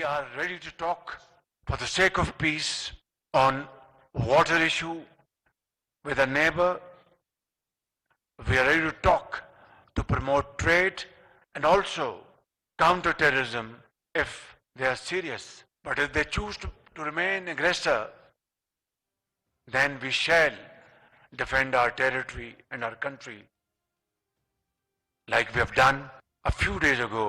are ready to talk for the sake of peace on water issue with a neighbor. We are ready to talk to promote trade and also counter terrorism if they are serious. But if they choose to remain aggressor, then we shall defend our territory and our country like we have done a few days ago.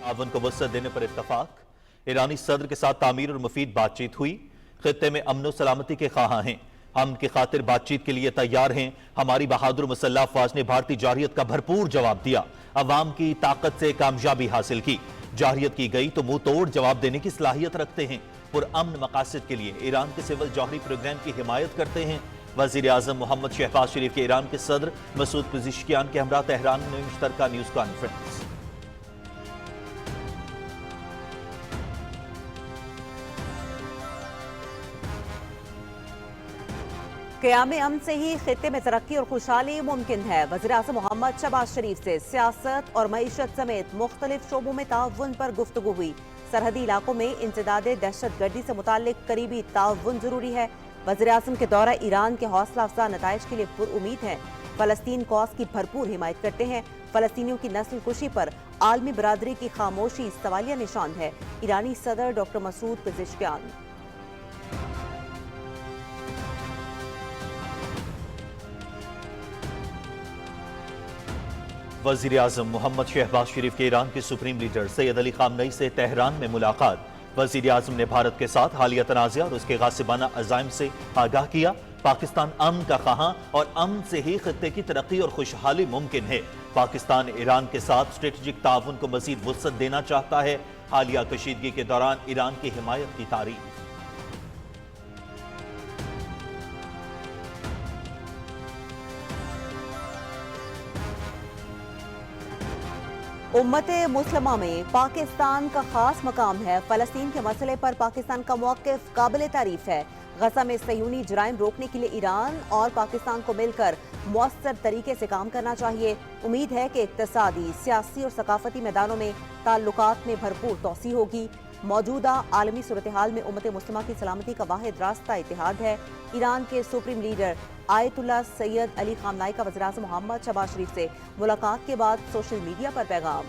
ताउन को वसअत देने पर इत्तफाक। ईरानी सदर के साथ तामीर और मुफीद बातचीत हुई। खित्ते में अमन और सलामती के ख्वाहां हैं, हम की खातिर बातचीत के लिए तैयार हैं। हमारी बहादुर मुसल्लह अफवाज ने भारतीय जारहियत का भरपूर जवाब दिया, अवाम की ताकत से कामयाबी हासिल की। जारहियत की गई तो मुंह तोड़ जवाब देने की सलाहियत रखते हैं। पुरअमन मकासद के लिए ईरान के सिविल जौहरी प्रोग्राम की हिमायत करते हैं। वजीर आजम मोहम्मद शहबाज शरीफ के ईरान के सदर मसूद पेज़ेश्कियान के हमरा तेहरान में मुश्तरका न्यूज कॉन्फ्रेंस। क़याम अमन से ही खित्ते में तरक्की और खुशहाली मुमकिन है। वज़ीर आज़म मोहम्मद शहबाज शरीफ से सियासत और मईशत समेत मुख्तलिफ शोबों में ताउन पर गुफ्तगू हुई। सरहदी इलाकों में इंसदाद दहशतगर्दी से मुताल्लिक करीबी ताउन जरूरी है। वज़ीर आज़म के दौरा ईरान के हौसला अफजा नताइज के लिए पुरउमीद हैं। फ़लस्तीन कॉज की भरपूर हिमायत करते हैं। फ़लस्तीनियों की नस्ल कुशी पर आलमी बरादरी की खामोशी सवालिया निशान है। ईरानी सदर डॉक्टर मसूद पेज़ेश्कियान। वज़ीर आज़म मोहम्मद शहबाज शरीफ के ईरान के सुप्रीम लीडर सैयद अली खामनई से तेहरान में मुलाकात। वज़ीर आज़म ने भारत के साथ हालिया तनाज़ा और उसके गासिबाना अज़ाइम से आगाह किया। पाकिस्तान अमन का ख्वाहां और अमन से ही खित्ते की तरक्की और खुशहाली मुमकिन है। पाकिस्तान ईरान के साथ स्ट्रेटेजिक ताउन को मज़ीद वुसअत देना चाहता है। हालिया कशीदगी के दौरान ईरान की हिमायत की तारीफ। उम्मत मुस्लिमा में पाकिस्तान का खास मकाम है। फ़लस्तीन के मसले पर पाकिस्तान का मौक़िफ़ काबिल तारीफ है। गज़ा में सयूनी जराइम रोकने के लिए ईरान और पाकिस्तान को मिलकर मौसर तरीके से काम करना चाहिए। उम्मीद है कि इक़्तिसादी, सियासी और सकाफती मैदानों में ताल्लुकात में भरपूर तोसी होगी। मौजूदा आलमी सूरत हाल में उम्मत मुस्लिमा की सलामती का वाहिद रास्ता इत्तेहाद है। ईरान के supreme leader Ayatollah Syed Ali खामनाई का वज़ीर आज़म मोहम्मद शहबाज शरीफ से मुलाकात के बाद सोशल मीडिया पर पैगाम।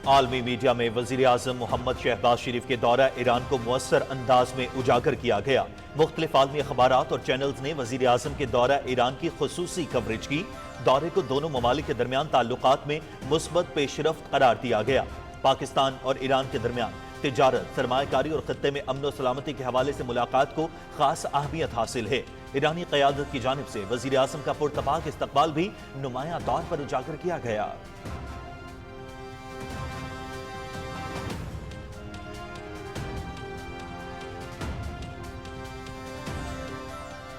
आलमी मीडिया में वज़ीर आज़म मोहम्मद शहबाज शरीफ के दौरा ईरान को मुअस्सर अंदाज में उजागर किया गया। मुख्तलिफ आलमी अखबारात और चैनल्स ने वज़ीर आज़म के दौरा ईरान की खुसूसी कवरेज की। दौरे को दोनों ममालिक के दरमियान ताल्लुकात में मुस्बत पेशरफ्त करार दिया गया। पाकिस्तान और ईरान के दरमियान तिजारत, सरमायाकारी और खत्ते में अमन और सलामती के हवाले से मुलाकात को खास अहमियत हासिल है। ईरानी क़यादत की जानिब से वज़ीर आज़म का पुरतपाक इस्तकबाल भी नुमाया तौर पर उजागर किया गया।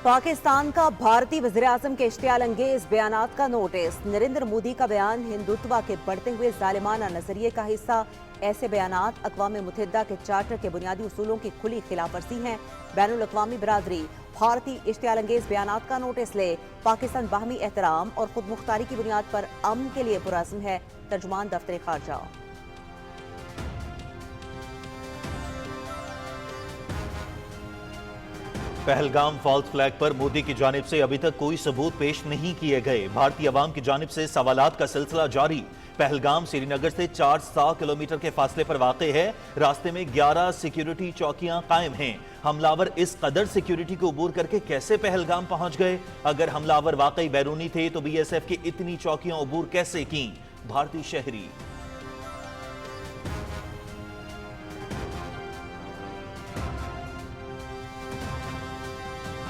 पाकिस्तान का भारतीय वज़ीर आज़म के इश्तियाल अंगेज बयानात का नोटिस। नरेंद्र मोदी का बयान हिंदुत्व के बढ़ते हुए जालिमाना नजरिए का हिस्सा। ऐसे बयानात अक़वाम मुत्तहिदा के चार्टर के बुनियादी उसूलों की खुली खिलाफ वर्जी हैं। बैनुल अक़वामी बरादरी भारतीय इश्तियाल अंगेज बयानात का नोटिस ले। पाकिस्तान बाहमी एहतराम और खुद मुख्तारी की बुनियाद पर अमन के लिए पुरअज़्म है। तर्जुमान दफ्तर खारजा। पहलगाम फॉल्स फ्लैग पर मोदी की जानिब से अभी तक कोई सबूत पेश नहीं किए गए। भारतीय अवाम की जानिब से सवालात का सिलसिला जारी। पहलगाम श्रीनगर से 400 किलोमीटर के फासले पर वाक़े है। रास्ते में 11 सिक्योरिटी चौकियां कायम हैं। हमलावर इस कदर सिक्योरिटी को अबूर करके कैसे पहलगाम पहुंच गए? अगर हमलावर वाकई बैरूनी थे तो BSF की इतनी चौकियां अबूर कैसे की? भारतीय शहरी।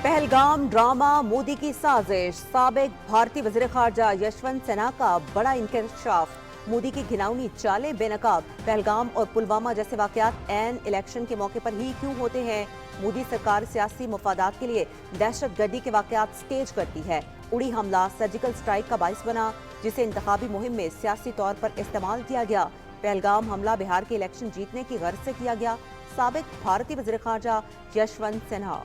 पहलगाम ड्रामा मोदी की साजिश। साबिक भारतीय वज़ीर ख़ारजा यशवंत सिन्हा का बड़ा इंकशाफ। मोदी की घिनौनी चालें बेनकाब। पहलगाम और पुलवामा जैसे वाक़यात ऐन इलेक्शन के मौके पर ही क्यों होते हैं? मोदी सरकार सियासी मुफादात के लिए दहशतगर्दी के वाक़यात स्टेज करती है। उड़ी हमला सर्जिकल स्ट्राइक का बाइस बना, जिसे इंतखाबी मुहिम में सियासी तौर पर इस्तेमाल किया गया। पहलगाम हमला बिहार के इलेक्शन जीतने की गर्ज से किया गया। साबिक भारतीय वज़ीर ख़ारजा यशवंत सिन्हा।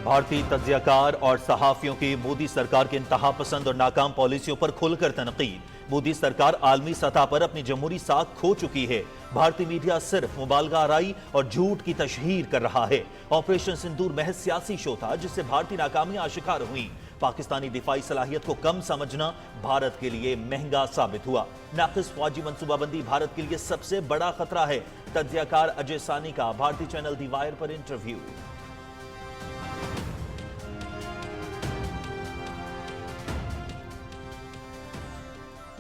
भारतीय तज्जियाकार और सहाफियों की मोदी सरकार की इंतहा पसंद और नाकाम पॉलिसियों पर खुलकर तनकीद। मोदी सरकार आलमी सतह पर अपनी जमहूरी साख खो चुकी है। भारतीय मीडिया सिर्फ मुबालगा आराई और झूठ की तशहीर कर रहा है। ऑपरेशन सिंदूर महज सियासी शो था जिससे भारतीय नाकामियां आशिकार हुई। पाकिस्तानी दिफाई सलाहियत को कम समझना भारत के लिए महंगा साबित हुआ। नाकिस फौजी मंसूबाबंदी भारत के लिए सबसे बड़ा खतरा है। तज्जियाकार अजय सानी का भारतीय चैनल दी वायर पर इंटरव्यू।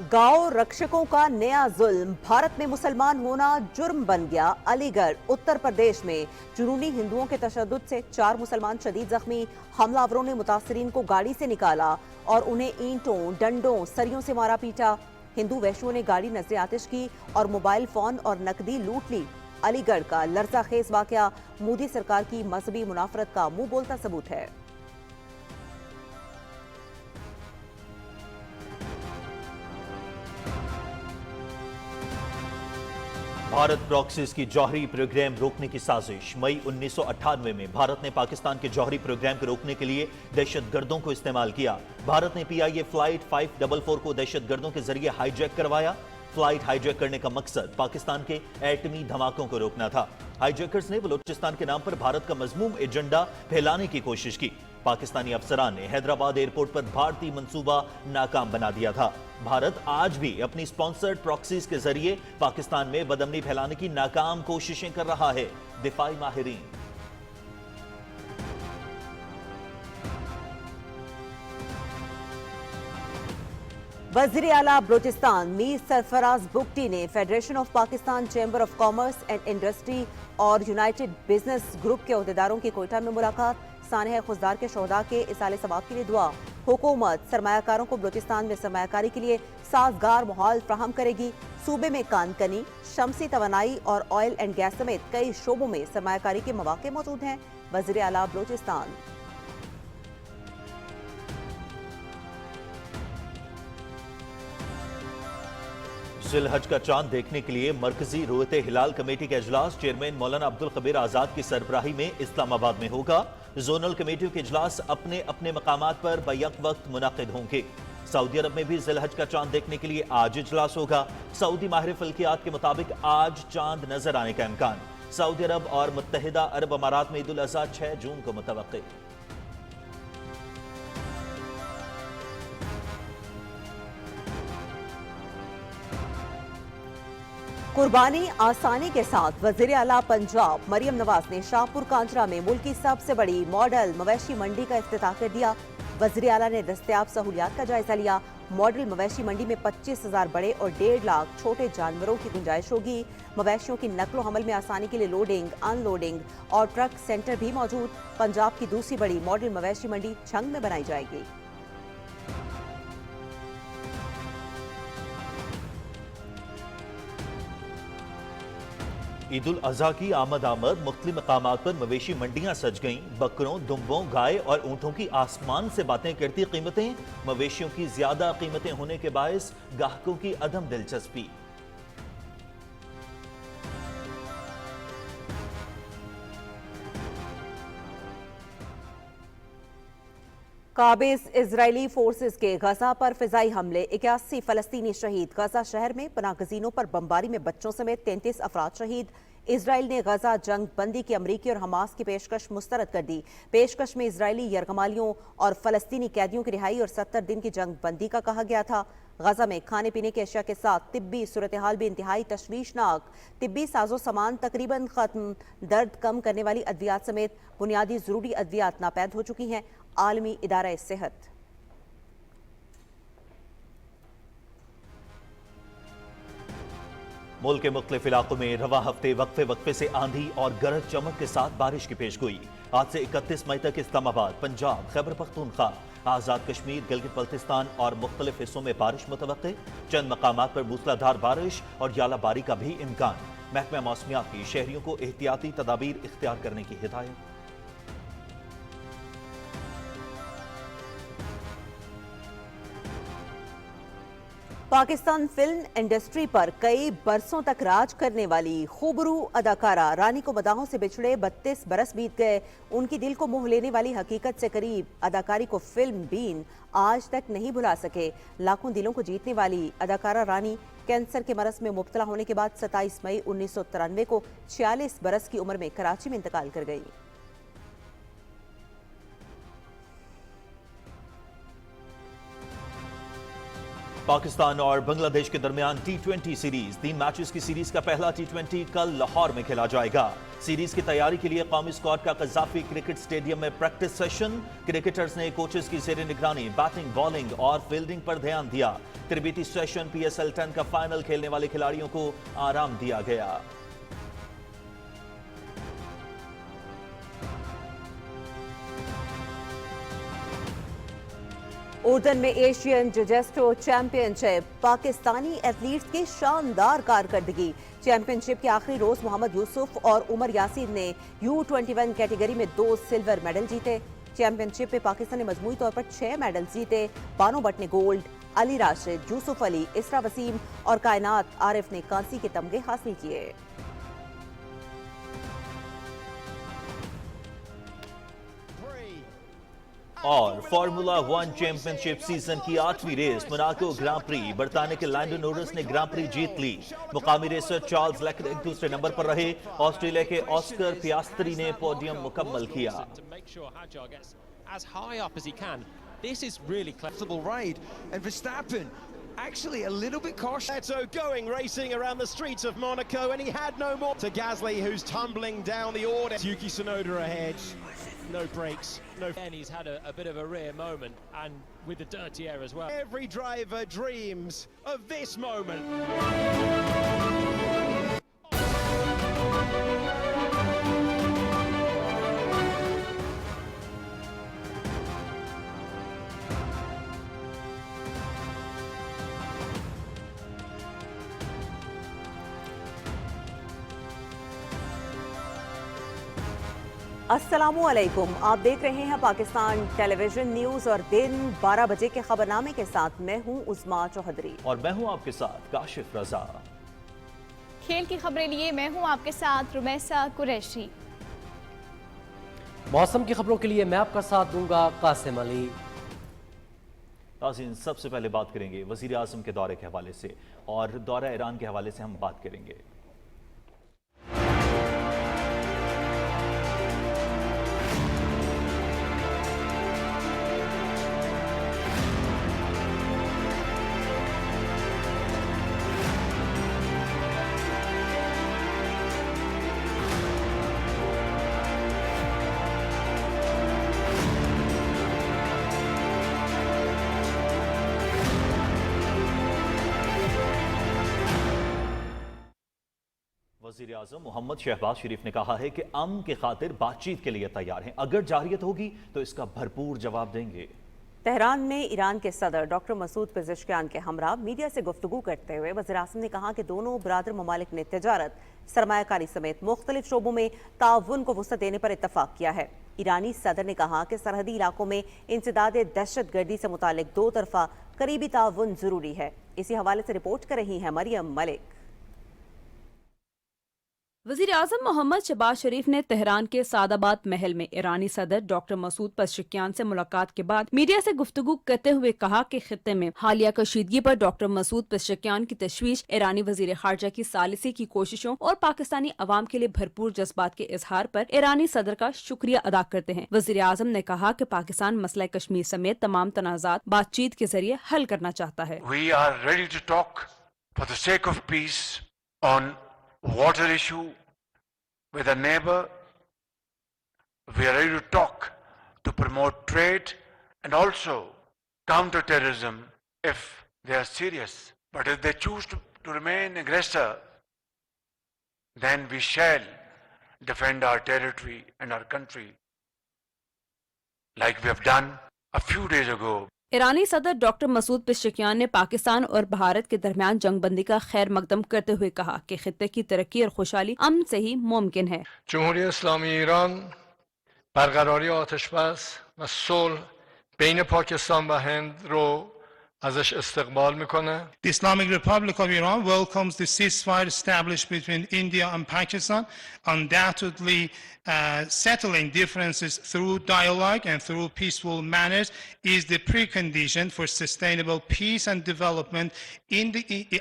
गांव रक्षकों का नया जुल्म, भारत में मुसलमान होना जुर्म बन गया। अलीगढ़ उत्तर प्रदेश में जुनूनी हिंदुओं के तशद्दुद से 4 मुसलमान शदीद जख्मी। हमलावरों ने मुतासरीन को गाड़ी से निकाला और उन्हें ईंटों, डंडों, सरियों से मारा पीटा। हिंदू वहशियों ने गाड़ी नजर आतिश की और मोबाइल फोन और नकदी लूट ली। अलीगढ़ का लर्जाखेज वाकया मोदी सरकार की मजहबी मुनाफरत का मुंह बोलता सबूत है। भारत प्रॉक्सीज की जौहरी प्रोग्राम रोकने की साजिश। मई 1998 में भारत ने पाकिस्तान के जौहरी प्रोग्राम को रोकने के लिए दहशतगर्दों को इस्तेमाल किया। भारत ने PIA फ्लाइट 544 को दहशतगर्दों के जरिए हाईजैक करवाया। फ्लाइट हाईजैक करने का मकसद पाकिस्तान के एटमी धमाकों को रोकना था। हाईजैकर्स ने बलूचिस्तान के नाम पर भारत का मजमूम एजेंडा फैलाने की कोशिश की। पाकिस्तानी अफसरान ने हैदराबाद एयरपोर्ट पर भारतीय मंसूबा नाकाम बना दिया था। भारत आज भी अपनी स्पॉन्सर्ड प्रॉक्सीज के जरिए पाकिस्तान में बदअमनी फैलाने की नाकाम कोशिशें कर रहा है। दिफाई माहिरीन। वज़ीर आला बलूचिस्तान मीर सरफराज बुगटी ने federation of Pakistan chamber of commerce and industry और यूनाइटेड बिजनेस ग्रुप के अहदेदारों की कोयटा में मुलाकात। सानह खुजदार के शोहदा के इसाले सवाब के लिए दुआ। हुकूमत सरमायाकारों को बलूचिस्तान में सरमायाकारी के लिए साजगार माहौल फ्राहम करेगी। सूबे में कानकनी, शमसी तवानाई और ऑयल एंड गैस समेत कई शोबों में सरमायाकारी के मौके मौजूद हैं। वज़ीर आला बलूचिस्तान। जिलहज का चांद देखने के लिए मरकजी रोयते हिलाल कमेटी का इजलास चेयरमैन मौलाना अब्दुल कबीर आजाद की सरबराही में इस्लामाबाद में होगा। जोनल कमेटियों के इजलास अपने अपने मकामात पर बैक वक्त मुनाकिद होंगे। सऊदी अरब में भी जिलहज का चांद देखने के लिए आज इजलास होगा। सऊदी माहिर फल्कियात के मुताबिक आज चांद नजर आने का इम्कान। सऊदी अरब और मुत्तहिदा अरब अमारात में ईद उल अज़हा 6 जून को मुतवक्किल। कुर्बानी आसानी के साथ वज़ीर आला पंजाब मरियम नवाज ने शाहपुर कांजरा में मुल्क की सबसे बड़ी मॉडल मवेशी मंडी का इफ्तिताह कर दिया। वज़ीर आला ने दस्तयाब सहूलियात का जायजा लिया। मॉडल मवेशी मंडी में 25,000 बड़े और 1.5 लाख छोटे जानवरों की गुंजाइश होगी। मवेशियों की नकलो हमल में आसानी के लिए लोडिंग, अनलोडिंग और ट्रक सेंटर भी मौजूद। पंजाब की दूसरी बड़ी मॉडल मवेशी मंडी छंग में बनाई जाएगी। ईद उल अज़हा की आमद मुख्तलिफ मकामात पर मवेशी मंडियां सज गईं। बकरों, दुम्बों, गाय और ऊँटों की आसमान से बातें करती कीमतें। मवेशियों की ज्यादा कीमतें होने के बायस गाहकों की अदम दिलचस्पी। काबिज इजरायली फोर्सेस के गजा पर फिजाई हमले, 81 फलस्तीनी शहीद। गजा शहर में पनाहगजीनों पर बमबारी में बच्चों समेत 33 अफराद शहीद। इजराइल ने गजा जंग बंदी की अमरीकी और हमास की पेशकश मुस्तरद कर दी। पेशकश में इजरायली यरगमालियों और फलस्तीनी कैदियों की रिहाई और 70 दिन की जंग बंदी का कहा गया था। गजा में खाने पीने की अशिया के साथ तिब्बी सूरत हाल भी इंतहाई तशवीशनाक। तिब्बी साजो सामान तकरीबन खत्म। दर्द कम करने वाली अद्वियात समेत बुनियादी जरूरी अद्वियात नापैद हो चुकी हैं। आलमी इदारा सेहत। मुल्क के मुख्तलिफ इलाकों में रवा हफ्ते वक्फे वक्फे से आंधी और गरज चमक के साथ बारिश की पेशगोई। आज से 31 मई तक इस्लामाबाद, पंजाब, खैबर पख्तूनख्वा, आज़ाद कश्मीर, गिलगित बल्तिस्तान और मुख्तलिफ हिस्सों में बारिश मुतवक्के। चंद मकामात पर मूसलाधार बारिश और यालाबारी का भी इम्कान। महकमा मौसमियात की शहरियों को एहतियाती तदाबीर इख्तियार करने की हिदायत। पाकिस्तान फिल्म इंडस्ट्री पर कई बरसों तक राज करने वाली खूबरू अदाकारा रानी को मदाहों से बिछड़े 32 बरस बीत गए। उनकी दिल को मोह लेने वाली हकीकत से करीब अदाकारी को फिल्म बीन आज तक नहीं भुला सके। लाखों दिलों को जीतने वाली अदाकारा रानी कैंसर के मरज में मुब्तला होने के बाद 27 मई 1993 को 46 बरस की उम्र में कराची में इंतकाल कर गई। पाकिस्तान और बांग्लादेश के दरमियान T20 सीरीज 3 मैचेस की सीरीज का पहला T20 कल लाहौर में खेला जाएगा। सीरीज की तैयारी के लिए कौमी स्क्वाड का कज़ाफी क्रिकेट स्टेडियम में प्रैक्टिस सेशन। क्रिकेटर्स ने कोचेस की ज़ेर निगरानी बैटिंग, बॉलिंग और फील्डिंग पर ध्यान दिया। तरबीती सेशन PSL 10 का फाइनल खेलने वाले खिलाड़ियों को आराम दिया गया। उर्दन में एशियन जुजेस्टो चैंपियनशिप, पाकिस्तानी एथलीट्स की शानदार कारकर्दगी। चैंपियनशिप के आखिरी रोज मोहम्मद यूसुफ और उमर यासीर ने U21 कैटेगरी में 2 सिल्वर मेडल जीते। चैंपियनशिप में पाकिस्तान ने मजमूई तौर पर 6 मेडल जीते। बानो भट्ट ने गोल्ड, अली राशिद, यूसुफ अली, इसरा वसीम और कायनात आरिफ ने कांसी के तमगे हासिल किए। और फार्मूला 1 चैंपियनशिप सीजन की 8वीं रेस मोनाको ग्रां प्री, बरतानिया के लैंडो नोरिस ने ग्रां प्री जीत ली। मुकामी रेसर चार्ल्स लेक्लेर्क दूसरे नंबर पर रहे। ऑस्ट्रेलिया के ऑस्कर पियास्त्री ने पोडियम मुकम्मल किया। As high up as he can. This is really flexible raid, and Verstappen actually a little bit cautious. So going racing around the streets of Monaco, and he had no more. To Gasly, who's tumbling down the order. Yuki Tsunoda ahead. No brakes, no. And he's had a bit of a rare moment, and with the dirty air as well. Every driver dreams of this moment. अस्सलामुअलैकुम, आप देख रहे हैं Pakistan television news और दिन 12 बजे के खबरनामे के साथ मैं हूं उस्मा चौधरी और मैं हूं आपके साथ काशिफ रजा। खेल की खबरें लिए मैं हूं आपके साथ रुमैसा कुरैशी। मौसम की खबरों के लिए मैं आपका साथ दूंगा कासिम अली। नाज़रीन, सबसे पहले बात करेंगे वज़ीर आज़म के दौरे के हवाले से, और दौरा ईरान के हवाले से हम बात करेंगे। वज़ीर आज़म मोहम्मद शहबाज शरीफ ने कहा है कि अमन के खातिर बातचीत के लिए तैयार हैं। अगर जारियत होगी तो इसका भरपूर जवाब देंगे। तेहरान में ईरान के सदर डॉक्टर मसूद पेज़ेश्कियान के हमरा मीडिया से गुफ्तगू करते हुए वज़ीर आज़म ने कहा कि दोनों बरादर ममालिक ने तिजारत, सरमायाकारी समेत मुख्तलिफ शोबों में ताउन को वसअत देने पर इत्तफाक किया है। ईरानी सदर ने कहा कि सरहदी इलाकों में इंसदाद दहशत गर्दी से मुतालिक दो तरफा करीबी ताउन जरूरी है। इसी हवाले से रिपोर्ट कर रही हैं मरियम मलिक। वज़ीर आज़म मोहम्मद शहबाज शरीफ ने तेहरान के सादाबाद महल में ईरानी सदर डॉक्टर मसूद पेज़ेश्कियान से मुलाकात के बाद मीडिया से गुफ्तगू करते हुए कहा कि खित्ते में हालिया कशीदगी पर डॉक्टर मसूद पेज़ेश्कियान की तशवीश ईरानी वज़ीर ख़ारजा की सालिसी की कोशिशों और पाकिस्तानी अवाम के लिए भरपूर जज्बात के इजहार पर ईरानी सदर का शुक्रिया अदा करते हैं। वज़ीर आज़म ने कहा कि पाकिस्तान मसला कश्मीर समेत तमाम तनाज़ात बातचीत के जरिए हल करना चाहता है। We are ready to talk for the sake of peace on water issue with a neighbor. We are ready to talk to promote trade and also counter terrorism if they are serious. But if they choose to remain aggressor, then we shall defend our territory and our country like we have done a few days ago. ईरानी सदर doctor Masoud Pezeshkian ने पाकिस्तान और भारत के दरमियान जंगबंदी का खैर मकदम करते हुए कहा कि खित्ते की तरक्की और खुशहाली अमन से ही मुमकिन है। جمهوری اسلامی ایران برقراری آتش‌بس و صلح بین پاکستان و هند رو ازش استقبال میکنه. The Islamic Republic of Iran welcomes the ceasefire established between India and Pakistan, undoubtedly settling differences through dialogue and through peaceful manners is the precondition for sustainable peace and development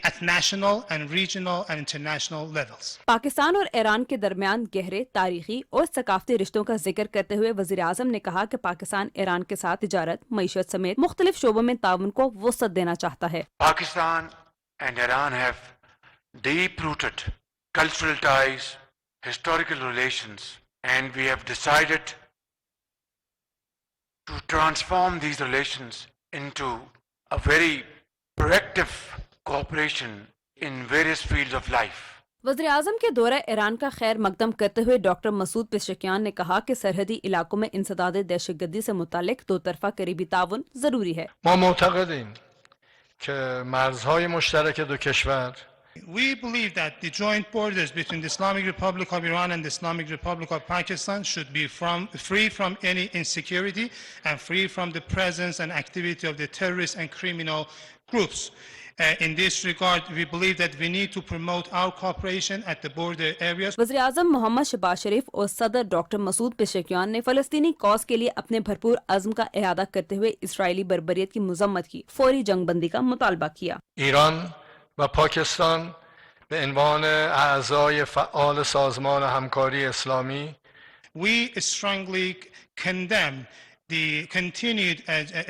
at national and regional and international levels. Pakistan और Iran के दरमियान गहरे तारीखी और सकाफती रिश्तों का जिक्र करते हुए वज़ीर आज़म ने कहा कि पाकिस्तान ईरान के साथ तिजारत, मईशत समेत मुख्तलिफ शोबों में ताउन को वसअत देना चाहता है। Pakistan and Iran have deep-rooted cultural ties, historical relations, and we have decided to transform these relations into a very proactive cooperation in various fields of life. वज़ीर आज़म के दौरा ईरान का खैर मकदम करते हुए डॉक्टर मसूद पेशकियान ने कहा कि सरहदी इलाकों में इंसदाद दहशतगर्दी से मुतालिक दो तरफा करीबी ताउन जरूरी है। ما معتقدیم که مرزهای مشترک دو کشور We believe that the joint borders between the Islamic Republic of Iran and the Islamic Republic of Pakistan should be free from any insecurity and free from the presence and activity of the terrorist and criminal groups. In this regard, we believe that we need to promote our cooperation at the border areas. वज़ीर आज़म मोहम्मद शहबाज शरीफ और सदर doctor Masood पेशकियान ने फ़लस्तीनी cause के लिए अपने भरपूर अज़्म का इरादा करते हुए इसराइली बर्बरियत की मज़म्मत की, फौरी जंग बंदी का मुतालबा किया। ایران و پاکستان به عنوان اعضای فعال سازمان همکاری اسلامی We strongly condemn the continued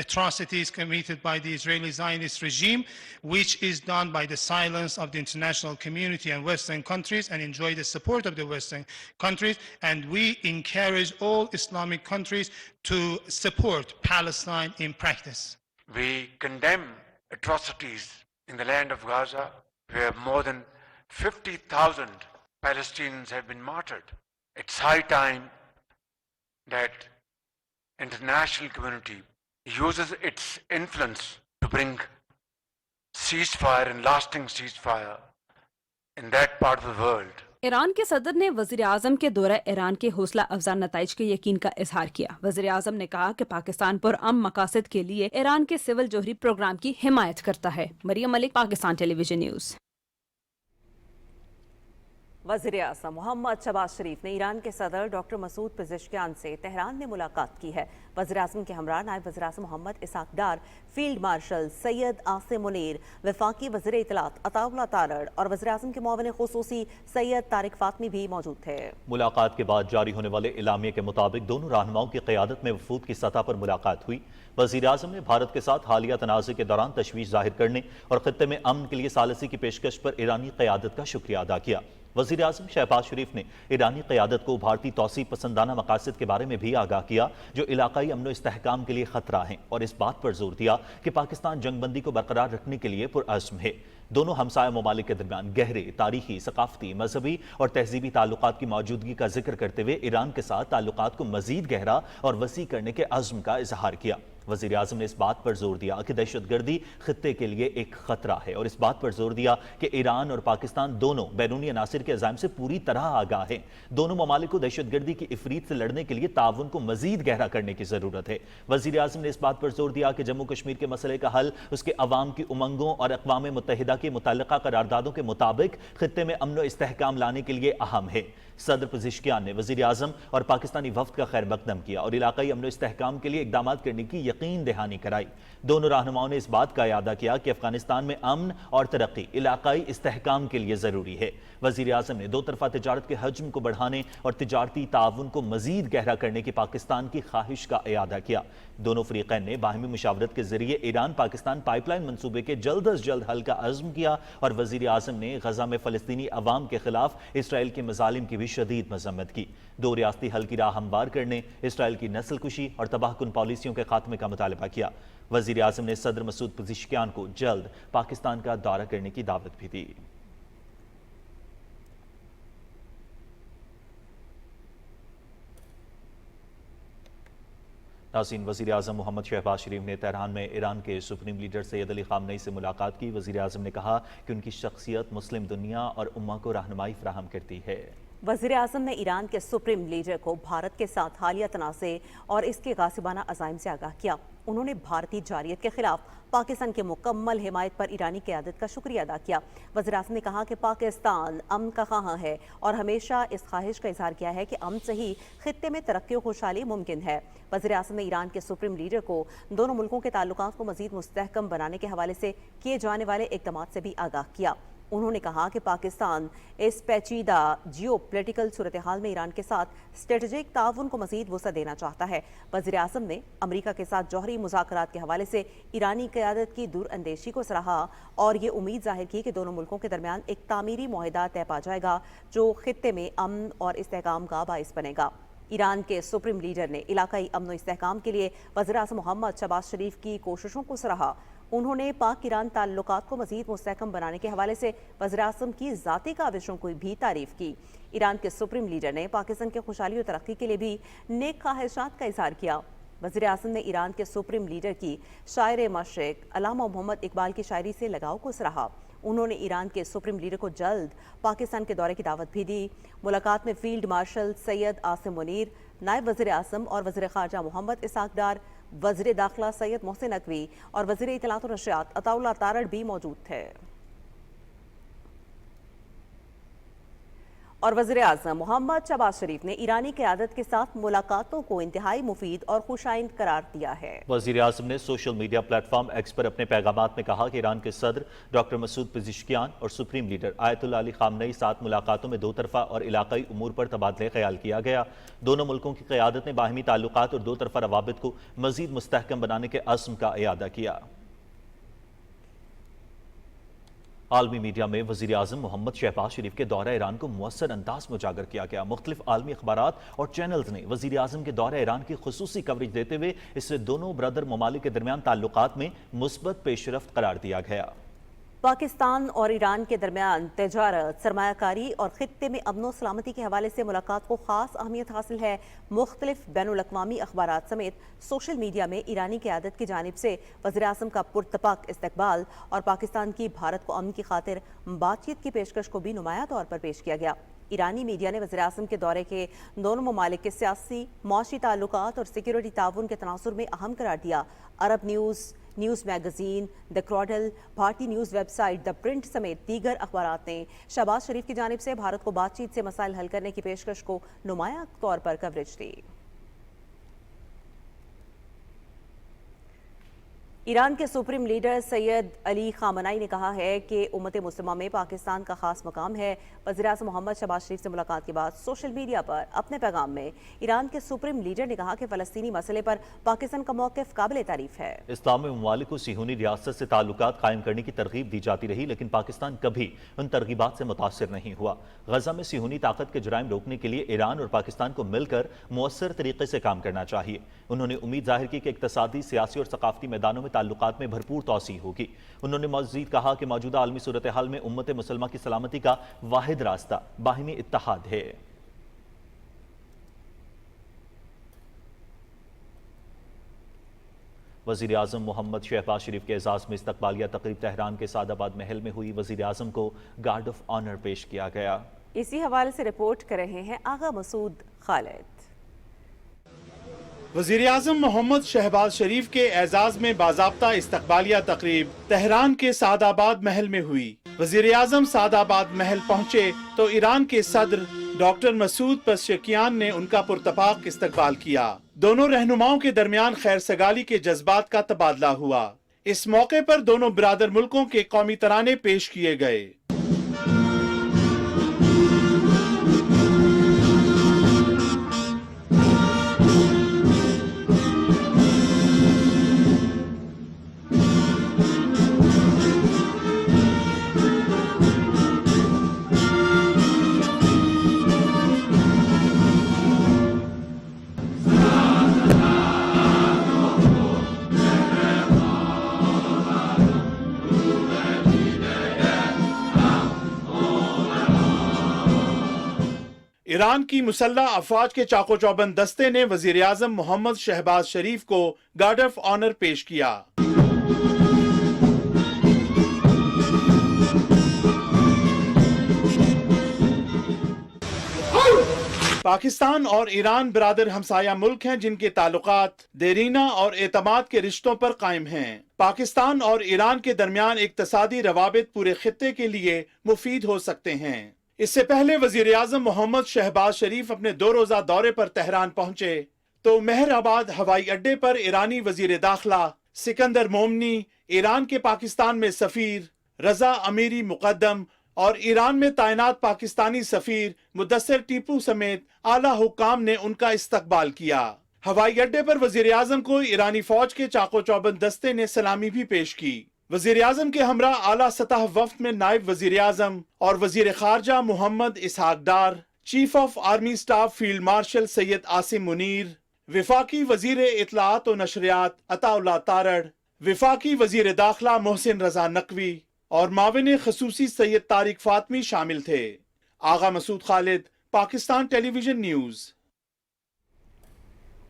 atrocities committed by the Israeli Zionist regime, which is done by the silence of the international community and Western countries and enjoy the support of the Western countries. And we encourage all Islamic countries to support Palestine in practice. We condemn atrocities in the land of Gaza, where more than 50,000 Palestinians have been martyred. It's high time that international community uses its influence to bring ceasefire and lasting ceasefire in that part of the world. Iran के सदर ने वज़ीर आज़म के दौरा Iran के हौसला अफजा नताइज के यकीन का इजहार किया। वज़ीर आज़म ने कहा कि पाकिस्तान पर अमन मकासद के लिए ईरान के सिविल जोहरी प्रोग्राम की हिमायत करता है। Maryam Malik, Pakistan television news. वज़ीर आज़म मोहम्मद शहबाज शरीफ ने ईरान के सदर डॉक्टर मसूद पेज़ेश्कियान से तेहरान में मुलाकात की है। वज़ीर आज़म के हमरा नायब वज़ीर आज़म मोहम्मद इसहाक डार, फील्ड मार्शल सैयद आसिम मुनीर, वफाकी वज़ीर इत्तलात अताउल्लाह तारड़ और वज़ीर आज़म के मुआविन ख़ुसूसी सैयद तारिक फातमी भी मौजूद थे। मुलाकात के बाद जारी होने वाले इलामिया के मुताबिक दोनों रहनुमाओं की क़यादत में वफूद की सतह पर मुलाकात हुई। वज़ीर आज़म ने भारत के साथ हालिया तनाज़े के दौरान तशवीश जाहिर करने और ख़ित्ते में अमन के लिए सालसी की पेशकश पर ईरानी क़यादत का शुक्रिया अदा किया। वज़ीर आज़म शहबाज शरीफ ने ईरानी क़यादत को भारतीय तौसीब पसंदाना मकासद के बारे में भी आगाह किया जो इलाकाई अमन व इस्तेहकाम के लिए ख़तरा हैं और इस बात पर जोर दिया कि पाकिस्तान जंगबंदी को बरकरार रखने के लिए पुरअज़्म है। दोनों हमसाया ममालिक के दरमियान गहरे तारीखी, सकाफती, मजहबी और तहजीबी ताल्लुकात की मौजूदगी का जिक्र करते हुए ईरान के साथ ताल्लुकात को मज़ीद गहरा और वसी करने के अज़्म का इजहार किया। वज़ीर आज़म ने इस बात पर जोर दिया कि दहशतगर्दी खित्ते के लिए एक खतरा है और इस बात पर जोर दिया कि ईरान और पाकिस्तान दोनों बैरूनी अनासिर के अज़ाइम से पूरी तरह आगाह हैं। दोनों ममालिक को दहशतगर्दी की इफरीत से लड़ने के लिए ताउन को मज़ीद गहरा करने की ज़रूरत है। वज़ीर आज़म ने इस बात पर जोर दिया कि जम्मू कश्मीर के मसले का हल उसके अवाम की उमंगों और अक़वाम मुत्तहिदा की मुतल्लिक़ा करारदादों के मुताबिक खित्ते में अमन व इस्तेहकाम लाने के लिए अहम है। सदर पेज़ेश्कियान ने वज़ीर आज़म और पाकिस्तानी वफ़द का खैर मकदम किया और इलाकाई अमन व इस्तेहकाम के लिए इक़दाम करने की यकीन दहानी कराई। दोनों रहनुमाओं ने इस बात का इरादा किया कि अफगानिस्तान में अमन और तरक्की इलाकाई इस्तेहकाम के लिए ज़रूरी है। वज़ीर आज़म ने दो तरफ़ा तिजारत के हजम को बढ़ाने और तिजारती ताउन को मज़ीद गहरा करने की पाकिस्तान की ख्वाहिश का इरादा किया। दोनों फ़रीक़ैन ने बाहमी मुशावरत के ज़रिए ईरान पाकिस्तान पाइपलाइन मनसूबे के जल्द अज जल्द हल का अज़्म किया और वज़ीर आज़म ने गज़ा में फ़लस्तीनी अवाम के खिलाफ इसराइल के मज़ालिम की भी शदीद मज़म्मत की। दो रियासती हल की राह हमवार करने, इसराइल की नस्ल कुशी और तबाहकुन पॉलिसियों के खात्मे का मुतालबा किया। वज़ीर आज़म ने सदर मसूद पेज़ेश्कियान को जल्द पाकिस्तान का दौरा करने की दावत भी दी। नाज़रीन, वज़ीर आज़म मोहम्मद शहबाज शरीफ ने तेहरान में ईरान के सुप्रीम लीडर सैयद अली ख़ामनेई से मुलाकात की। वज़ीर आज़म ने कहा कि उनकी शख्सियत मुस्लिम दुनिया और उम्मा को रहनुमाई फराहम करती है। वज़ीर-ए-आज़म ने ईरान के सुप्रीम लीडर को भारत के साथ हालिया तनाज़े और इसके गासिबाना अज़ाइम से आगाह किया। उन्होंने भारतीय जारियत के खिलाफ पाकिस्तान की मुकम्मल हिमायत पर ईरानी क़यादत का शुक्रिया अदा किया। वज़ीर-ए-आज़म ने कहा कि पाकिस्तान अमन का ख़्वाह है और हमेशा इस ख्वाहिश का इजहार किया है कि अमन से ही खित्ते में तरक्की और खुशहाली मुमकिन है। वज़ीर-ए-आज़म ने ईरान के सुप्रीम लीडर को दोनों मुल्कों के ताल्लुकात को मज़ीद मुस्तहकम बनाने के हवाले से किए जाने वाले इक़दामात से भी आगाह किया। उन्होंने कहा कि पाकिस्तान इस पेचीदा जियो पोलिटिकल सूरत हाल में ईरान के साथ स्ट्रेटेजिक ताउन को मज़ीद वसअत देना चाहता है। वज़ीर-ए-आज़म ने अमरीका के साथ जौहरी मुज़ाकरात के हवाले से ईरानी क़यादत की दूरअंदेशी को सराहा और ये उम्मीद ज़ाहिर की कि दोनों मुल्कों के दरमियान एक तामीरी मुआहदा तय पा जाएगा जो खित्ते में अमन और इस्तेहकाम का बाइस बनेगा। ईरान के सुप्रीम लीडर ने इलाकाई अमन और इस्तेहकाम के लिए वज़ीर-ए-आज़म मोहम्मद शहबाज शरीफ की कोशिशों को सराहा। उन्होंने पाक ईरान ताल्लुकात को मज़ीद मुस्तहकम बनाने के हवाले से वज़ीर-ए-आज़म की ज़ाती काविशों को भी तारीफ़ की। ईरान के सुप्रीम लीडर ने पाकिस्तान के खुशहाली और तरक्की के लिए भी नेक ख्वाहिशात का इज़हार किया। वज़ीर-ए-आज़म ने ईरान के सुप्रीम लीडर की शायर मशरिक़ अल्लामा मोहम्मद इकबाल की शायरी से लगाव को सराहा। उन्होंने ईरान के सुप्रीम लीडर को जल्द पाकिस्तान के दौरे की दावत भी दी। मुलाकात में फील्ड मार्शल सैयद आसिम मुनीर, नायब वज़ीर-ए-आज़म और वज़ीर ख़ारजा मोहम्मद इसहाक़ डार, वज़ीर दाखिला सैयद मोहसिन नकवी और वज़ीर इत्तलात और नशरियात अताउल्लाह तारड़ भी मौजूद थे। और वज़ीर-ए-आज़म मोहम्मद शहबाज शरीफ ने ईरानी क़यादत के साथ मुलाकातों को इंतहाई मुफीद और खुशाइंद करार दिया है। वज़ीर-ए-आज़म ने सोशल मीडिया प्लेटफॉर्म एक्स पर अपने पैगामात में कहा कि ईरान के सदर डॉक्टर मसूद पेज़ेश्कियान और सुप्रीम लीडर आयतुल्लाह अली ख़ामनेई साथ मुलाकातों में दो तरफ़ा और इलाकाई उमूर पर तबादले ख्याल किया गया। दोनों मुल्कों की क़यादत ने बाहमी ताल्लुकात और दो तरफ़ा रवाबित को मज़ीद मुस्तहकम बनाने के अज़्म का इयादा किया। आलमी मीडिया में वज़ीर-ए-आज़म मोहम्मद शहबाज शरीफ के दौरा ईरान को मुअस्सर अंदाज में उजागर किया गया। मुख्तलिफ आलमी अखबारात और चैनल्स ने वज़ीर-ए-आज़म के दौरा ईरान की खुसूसी कवरेज देते हुए इससे दोनों ब्रदर ममालिक के दरमियान ताल्लुकात में मुस्बत पेशरफ्त करार दिया गया। पाकिस्तान और ईरान के दरमियान तजारत, सरमायाकारी और खित्ते में अमन व सलामती के हवाले से मुलाकात को खास अहमियत हासिल है। मुख्तलिफ बैनुल अक़वामी अखबारात समेत सोशल मीडिया में ईरानी क़यादत की जानिब से वज़ीर-ए-आज़म का पुरतपाक इस्तकबाल और पाकिस्तान की भारत को अमन की खातिर बातचीत की पेशकश को भी नुमायां तौर पर पेश किया गया। ईरानी मीडिया ने वज़ीर-ए-आज़म के दौरे के दोनों ममालिक के सियासी, मौशी ताल्लुकात और सिक्योरिटी ताउन के तनासुर में अहम करार दिया। अरब न्यूज़, न्यूज़ मैगज़ीन, द क्रॉडल, भारतीय न्यूज़ वेबसाइट द प्रिंट समेत दीगर अखबारात ने शहबाज शरीफ की जानिब से भारत को बातचीत से मसाइल हल करने की पेशकश को नुमायां तौर पर कवरेज दी। ईरान के सुप्रीम लीडर सैयद अली ख़ामनेई ने कहा है कि उम्मत मुस्लिमा में पाकिस्तान का खास मकाम है। वज़ीर-ए-आज़म मोहम्मद शहबाज शरीफ से मुलाकात के बाद सोशल मीडिया पर अपने पैगाम में ईरान के सुप्रीम लीडर ने कहा कि फ़लस्तीनी मसले पर पाकिस्तान का मौक़िफ़ काबिल तारीफ़ है। इस्लामी ममालिक को सिहूनी रियासत से ताल्लुकात कायम करने की तरगीब दी जाती रही, लेकिन पाकिस्तान कभी उन तरगीबात से मुतासिर नहीं हुआ। गजा में सिहूनी ताकत के जुराइम रोकने के लिए ईरान और पाकिस्तान को मिलकर मुअस्सर तरीके से काम करना चाहिए। उन्होंने उम्मीद जाहिर की कि इक़्तिसादी, सियासी और सकाफती मैदानों में ताल्लुकात में भरपूर तौसीह होगी। उन्होंने मज़ीद कहा कि मौजूदा आलमी सूरत हाल में उम्मत मुसलमा की सलामती का वाहिद रास्ता बाहिमी इत्तेहाद है। वज़ीर-ए-आज़म मोहम्मद शहबाज शरीफ के एजाज़ में इस्तकबालिया तकरीब तेहरान के सादाबाद महल में हुई। वज़ीर-ए-आज़म को गार्ड ऑफ ऑनर पेश किया गया। इसी हवाले से रिपोर्ट कर रहे हैं आगा मसूद खालिद। वज़ीर-ए-आज़म मोहम्मद शहबाज शरीफ के एजाज़ में बाज़ाब्ता इस्तकबालिया तकरीब तेहरान के सादाबाद महल में हुई। वज़ीर-ए-आज़म सादाबाद महल पहुँचे तो ईरान के सदर डॉक्टर मसूद पेज़ेश्कियान ने उनका पुरतपाक इस्तकबाल किया। दोनों रहनुमाओं के दरमियान खैर सगाली के जज्बात का तबादला हुआ। इस मौके पर दोनों बिरादर मुल्कों के कौमी तराने पेश किए गए। ईरान की मुसल्लह अफवाज के चाको चौबंद दस्ते ने वज़ीर-ए-आज़म मोहम्मद शहबाज शरीफ को गार्ड ऑफ ऑनर पेश किया। पाकिस्तान और ईरान बिरादर हमसाया मुल्क हैं जिनके ताल्लुकात देरीना और एतमाद के रिश्तों पर कायम हैं। पाकिस्तान और ईरान के दरमियान इक्तसादी रवाबित पूरे खित्ते के लिए मुफीद हो सकते हैं। इससे पहले वजीर आजम मोहम्मद शहबाज शरीफ अपने 2 रोजा दौरे पर तेहरान पहुंचे तो मेहराबाद हवाई अड्डे पर ईरानी वजीर दाखिला सिकंदर मोमनी, ईरान के पाकिस्तान में सफीर रजा अमीरी मुकद्दम और ईरान में तैनात पाकिस्तानी सफीर मुदस्सिर टीपू समेत आला हुक्काम ने उनका इस्तकबाल किया। हवाई अड्डे पर वजीर आजम को ईरानी फौज के चाको चौबंद दस्ते ने सलामी भी पेश की। वजीर आजम के हमरा आला सतह वफ्द में नायब वजीर आजम और वजीर खारजा Mohammad Ishaq Dar, chief of army staff field marshal Syed Asim Munir, विफाकी वजीर इतलात और नशरियात अताउल्लाह तारड़, विफाकी वजीर दाखिला मोहसिन रजा नकवी और माविन खसूसी सैयद तारिक फातमी शामिल थे। आगा मसूद खालिद, पाकिस्तान टेलीविजन न्यूज।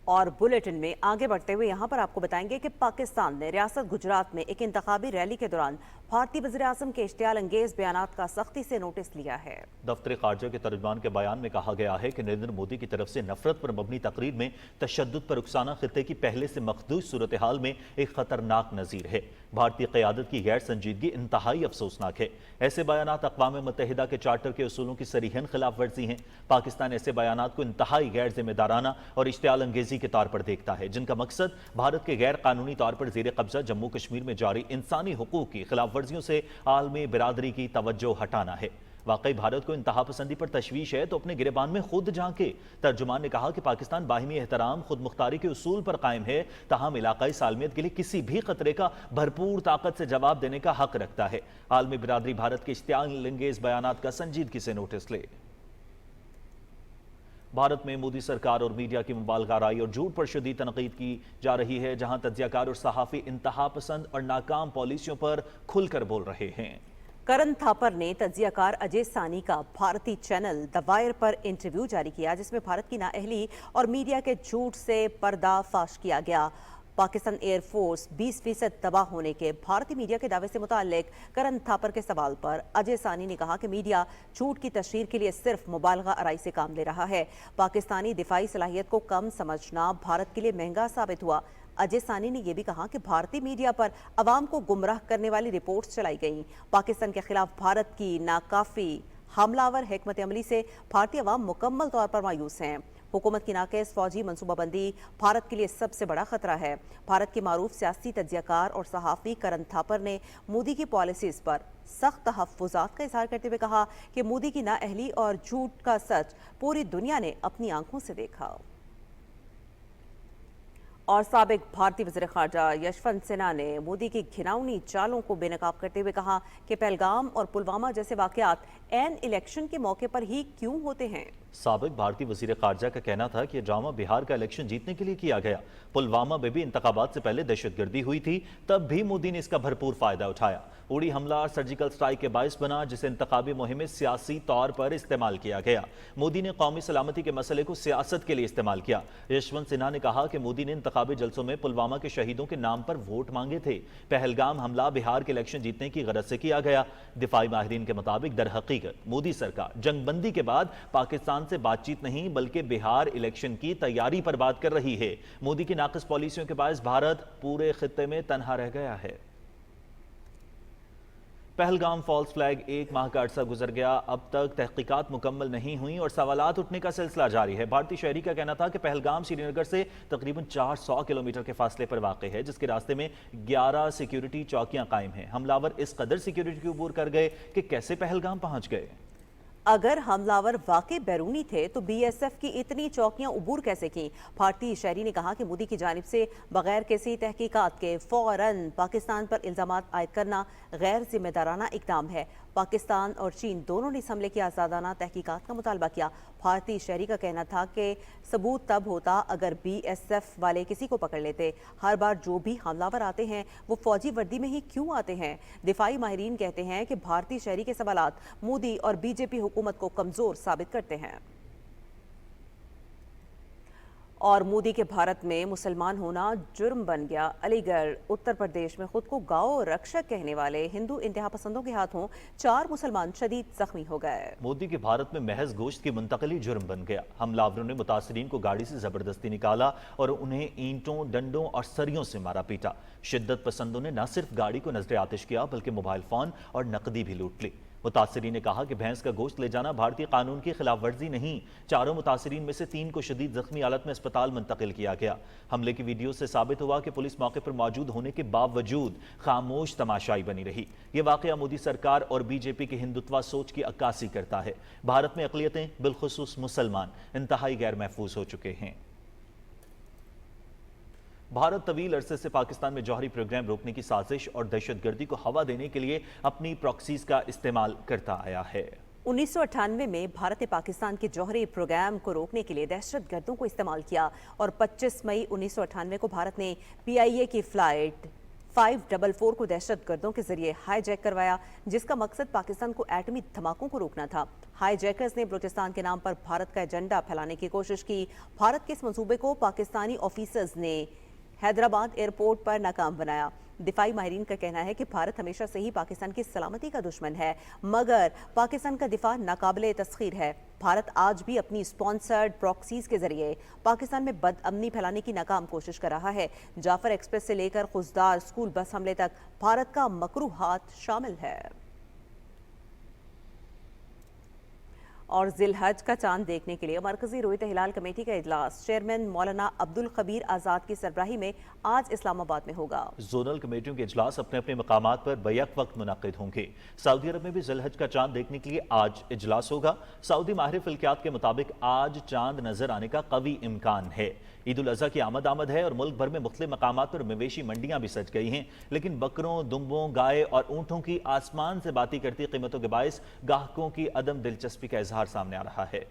और बुलेटिन में आगे बढ़ते हुए यहाँ पर आपको बताएंगे कि पाकिस्तान ने रियासत गुजरात में एक इंतखाबी रैली के दौरान भारतीय वज़ीर आज़म के इश्तियाल अंगेज बयानात का सख्ती से नोटिस लिया है। दफ्तर खारजा के तर्जुमान के बयान में कहा गया है कि नरेंद्र मोदी की तरफ से नफरत पर मबनी तकरीर में तशद्दुद पर उकसाना खित्ते की पहले से मखदूश सूरत हाल में एक खतरनाक नज़ीर है। भारतीय क़यादत की गैर संजीदगी इंतहाई अफसोसनाक है। ऐसे बयानात अक़वाम मुत्तहिदा के चार्टर के उसूलों की सरीहन खिलाफ वर्जी हैं। पाकिस्तान ऐसे बयानात को इंतहाई गैर जिम्मेदाराना और इश्तियाल अंगेजी के तौर पर देखता है, जिनका मकसद भारत के गैर कानूनी तौर पर ज़ेर कब्जा जम्मू कश्मीर में जारी इंसानी हुकूक की खिलाफ वर्जियों से आलमी बिरादरी की तवज्जो हटाना है। वाकई भारत को इंतहा पसंदी पर तशवीश है तो अपने गिरेबान में खुद झांके। तर्जुमान ने कहा कि पाकिस्तान बाहिमी एहतराम खुद मुख्तारी के उसूल पर कायम है, तहम इलाकाई सालमियत के लिए किसी भी खतरे का भरपूर ताकत से जवाब देने का हक रखता है। आलमी बिरादरी भारत के इश्तियाल अंगेज बयानात का संजीदगी से नोटिस ले। भारत में मोदी सरकार और मीडिया की मुबालगाराई और झूठ पर शदीद तनकीद की जा रही है, जहां तज्जियाकार और सहाफ़ी इंतहा पसंद और नाकाम पॉलिसियों पर खुलकर बोल रहे हैं। करण थापर ने तज्जियाकार अजय सानी का भारतीय चैनल द वायर पर इंटरव्यू जारी किया, जिसमें भारत की नाअहली और मीडिया के झूठ से पर्दाफाश किया गया। पाकिस्तान एयरफोर्स 20% तबाह होने के भारतीय मीडिया के दावे से मुताल्लिक करण थापर के सवाल पर अजय सानी ने कहा कि मीडिया झूठ की तशहीर के लिए सिर्फ मुबालगा आराई से काम ले रहा है। पाकिस्तानी दिफाई सलाहियत को कम समझना भारत के लिए महंगा साबित हुआ। अजय सानी ने यह भी कहा कि भारतीय मीडिया पर अवाम को गुमराह करने वाली रिपोर्ट्स चलाई गईं। पाकिस्तान के खिलाफ भारत की नाकाफी हमलावर हिकमत अमली से भारतीय अवाम मुकम्मल तौर पर मायूस हैं। हुकूमत की नाक़िस फौजी मनसूबाबंदी भारत के लिए सबसे बड़ा खतरा है। भारत के मारूफ सियासी तज्जियाकार और सहाफ़ी करण थापर ने मोदी की पॉलिसीज़ पर सख्त तहफ़्फ़ुज़ात का इज़हार करते हुए कहा कि मोदी की नाअहली और झूठ का सच पूरी दुनिया ने अपनी आंखों से देखा। और साबिक भारतीय वज़ीर ख़ारजा यशवंत सिन्हा ने मोदी की घिनौनी चालों को बेनकाब करते हुए कहा कि पहलगाम और पुलवामा जैसे वाक़यात एन इलेक्शन के मौके पर ही क्यों होते हैं। साबिक भारतीय वज़ीर ख़ारजा का कहना था कि ड्रामा बिहार का इलेक्शन जीतने के लिए किया गया। पुलवामा में भी इंतखाबात से पहले दहशतगर्दी हुई थी, तब भी मोदी ने इसका भरपूर फ़ायदा उठाया। उड़ी हमला और सर्जिकल स्ट्राइक के बायस बना, जिसे इंतखाबी मुहिम में सियासी तौर पर इस्तेमाल किया गया। मोदी ने कौमी सलामती के मसले को सियासत के लिए इस्तेमाल किया। यशवंत सिन्हा ने कहा कि मोदी ने इंतखाबी जलसों में पुलवामा के शहीदों के नाम पर वोट मांगे थे। पहलगाम हमला बिहार के इलेक्शन जीतने की गरज से किया गया। दिफाई माहिरीन के मुताबिक दर हकीकत मोदी सरकार जंगबंदी के बाद पाकिस्तान से बातचीत नहीं बल्कि बिहार इलेक्शन की तैयारी पर बात कर रही है। मोदी की नाक़िस पॉलिसियों के बायस भारत पूरे खित्ते में तन्हा रह गया है। पहलगाम फॉल्स फ्लैग 1 माह का अरसा गुजर गया, अब तक तहकीकात मुकम्मल नहीं हुई और सवालात उठने का सिलसिला जारी है। भारतीय शहरी का कहना था कि पहलगाम श्रीनगर से तकरीबन 400 किलोमीटर के फासले पर वाक़ है, जिसके रास्ते में 11 सिक्योरिटी चौकियां कायम हैं। हमलावर इस कदर सिक्योरिटी की उबूर कर गए कि कैसे पहलगाम पहुंच गए। अगर हमलावर वाकई बैरूनी थे तो बीएसएफ की इतनी चौकियां उबूर कैसे की। भारतीय शहरी ने कहा कि मोदी की जानिब से बगैर किसी तहकीकात के फौरन पाकिस्तान पर इल्जामात आयद करना गैर जिम्मेदाराना इकदाम है। पाकिस्तान और चीन दोनों ने इस हमले की आज़ादाना तहकीकात का मुतालबा किया। भारतीय शहरी का कहना था कि सबूत तब होता अगर बीएसएफ वाले किसी को पकड़ लेते। हर बार जो भी हमलावर आते हैं वो फौजी वर्दी में ही क्यों आते हैं। दिफाई माहिरीन कहते हैं कि भारतीय शहरी के सवालात मोदी और बीजेपी हुकूमत को कमजोर साबित करते हैं। اور مودی کے بھارت میں مسلمان ہونا جرم بن گیا۔ علی گڑھ اتر پردیش میں خود کو گاؤں رکشک کہنے والے ہندو انتہا پسندوں کے ہاتھوں 4 مسلمان شدید زخمی ہو گئے۔ مودی کے بھارت میں محض گوشت کی منتقلی جرم بن گیا۔ حملہ آوروں نے متاثرین کو گاڑی سے زبردستی نکالا اور انہیں اینٹوں، ڈنڈوں اور سریوں سے مارا پیٹا۔ شدت پسندوں نے نہ صرف گاڑی کو نذر آتش کیا بلکہ موبائل فون اور نقدی بھی لوٹ لی۔ متاثرین نے کہا کہ بھینس کا گوشت لے جانا بھارتی قانون کی خلاف ورزی نہیں۔ 4 متاثرین میں سے 3 کو شدید زخمی حالت میں اسپتال منتقل کیا گیا۔ حملے کی ویڈیو سے ثابت ہوا کہ پولیس موقع پر موجود ہونے کے باوجود خاموش تماشائی بنی رہی۔ یہ واقعہ مودی سرکار اور بی جے پی کی ہندوتوا سوچ کی عکاسی کرتا ہے۔ بھارت میں اقلیتیں بالخصوص مسلمان انتہائی غیر محفوظ ہو چکے ہیں۔ بھارت طویل عرصے سے پاکستان میں جوہری پروگرام روکنے کی سازش اور دہشت گردی کو ہوا دینے کے لیے اپنی پراکسیز کا استعمال کرتا آیا ہے۔ 1998 میں بھارت نے پاکستان کے جوہری پروگرام کو روکنے کے لیے دہشت گردوں کو استعمال کیا اور 25 مئی 1998 کو بھارت نے PIA کی فلائٹ 544 کو دہشت گردوں کے ذریعے ہائی جیک کروایا، جس کا مقصد پاکستان کو ایٹمی دھماکوں کو روکنا تھا۔ ہائی جیکرز نے بلوچستان کے نام پر بھارت کا ایجنڈا پھیلانے کی کوشش کی۔ بھارت کے اس منصوبے کو پاکستانی آفیسرز نے حیدرآباد ایئرپورٹ پر ناکام بنایا۔ دفاعی ماہرین کا کہنا ہے کہ بھارت ہمیشہ سے ہی پاکستان کی سلامتی کا دشمن ہے، مگر پاکستان کا دفاع ناقابل تسخیر ہے۔ بھارت آج بھی اپنی اسپانسرڈ پراکسیز کے ذریعے پاکستان میں بد امنی پھیلانے کی ناکام کوشش کر رہا ہے۔ جعفر ایکسپریس سے لے کر خزدار اسکول بس حملے تک بھارت کا مکروہ ہاتھ شامل ہے۔ اور ذی الحج کا چاند دیکھنے کے لیے مرکزی رویت ہلال کمیٹی کا اجلاس چیئرمین مولانا عبدالخبیر آزاد کی سربراہی میں آج اسلام آباد میں ہوگا۔ زونل کمیٹیوں کے اجلاس اپنے اپنے مقامات پر بیک وقت منعقد ہوں گے۔ سعودی عرب میں بھی ذی الحج کا چاند دیکھنے کے لیے آج اجلاس ہوگا۔ سعودی ماہر فلکیات کے مطابق آج چاند نظر آنے کا قوی امکان ہے۔ عید الاضحیٰ کی آمد ہے اور ملک بھر میں مختلف مقامات پر مویشی منڈیاں بھی سج گئی ہیں، لیکن بکروں، دمبوں، گائے اور اونٹوں کی آسمان سے باتی کرتی قیمتوں کے باعث گاہکوں کی عدم دلچسپی کا اظہار سامنے آ رہا ہے۔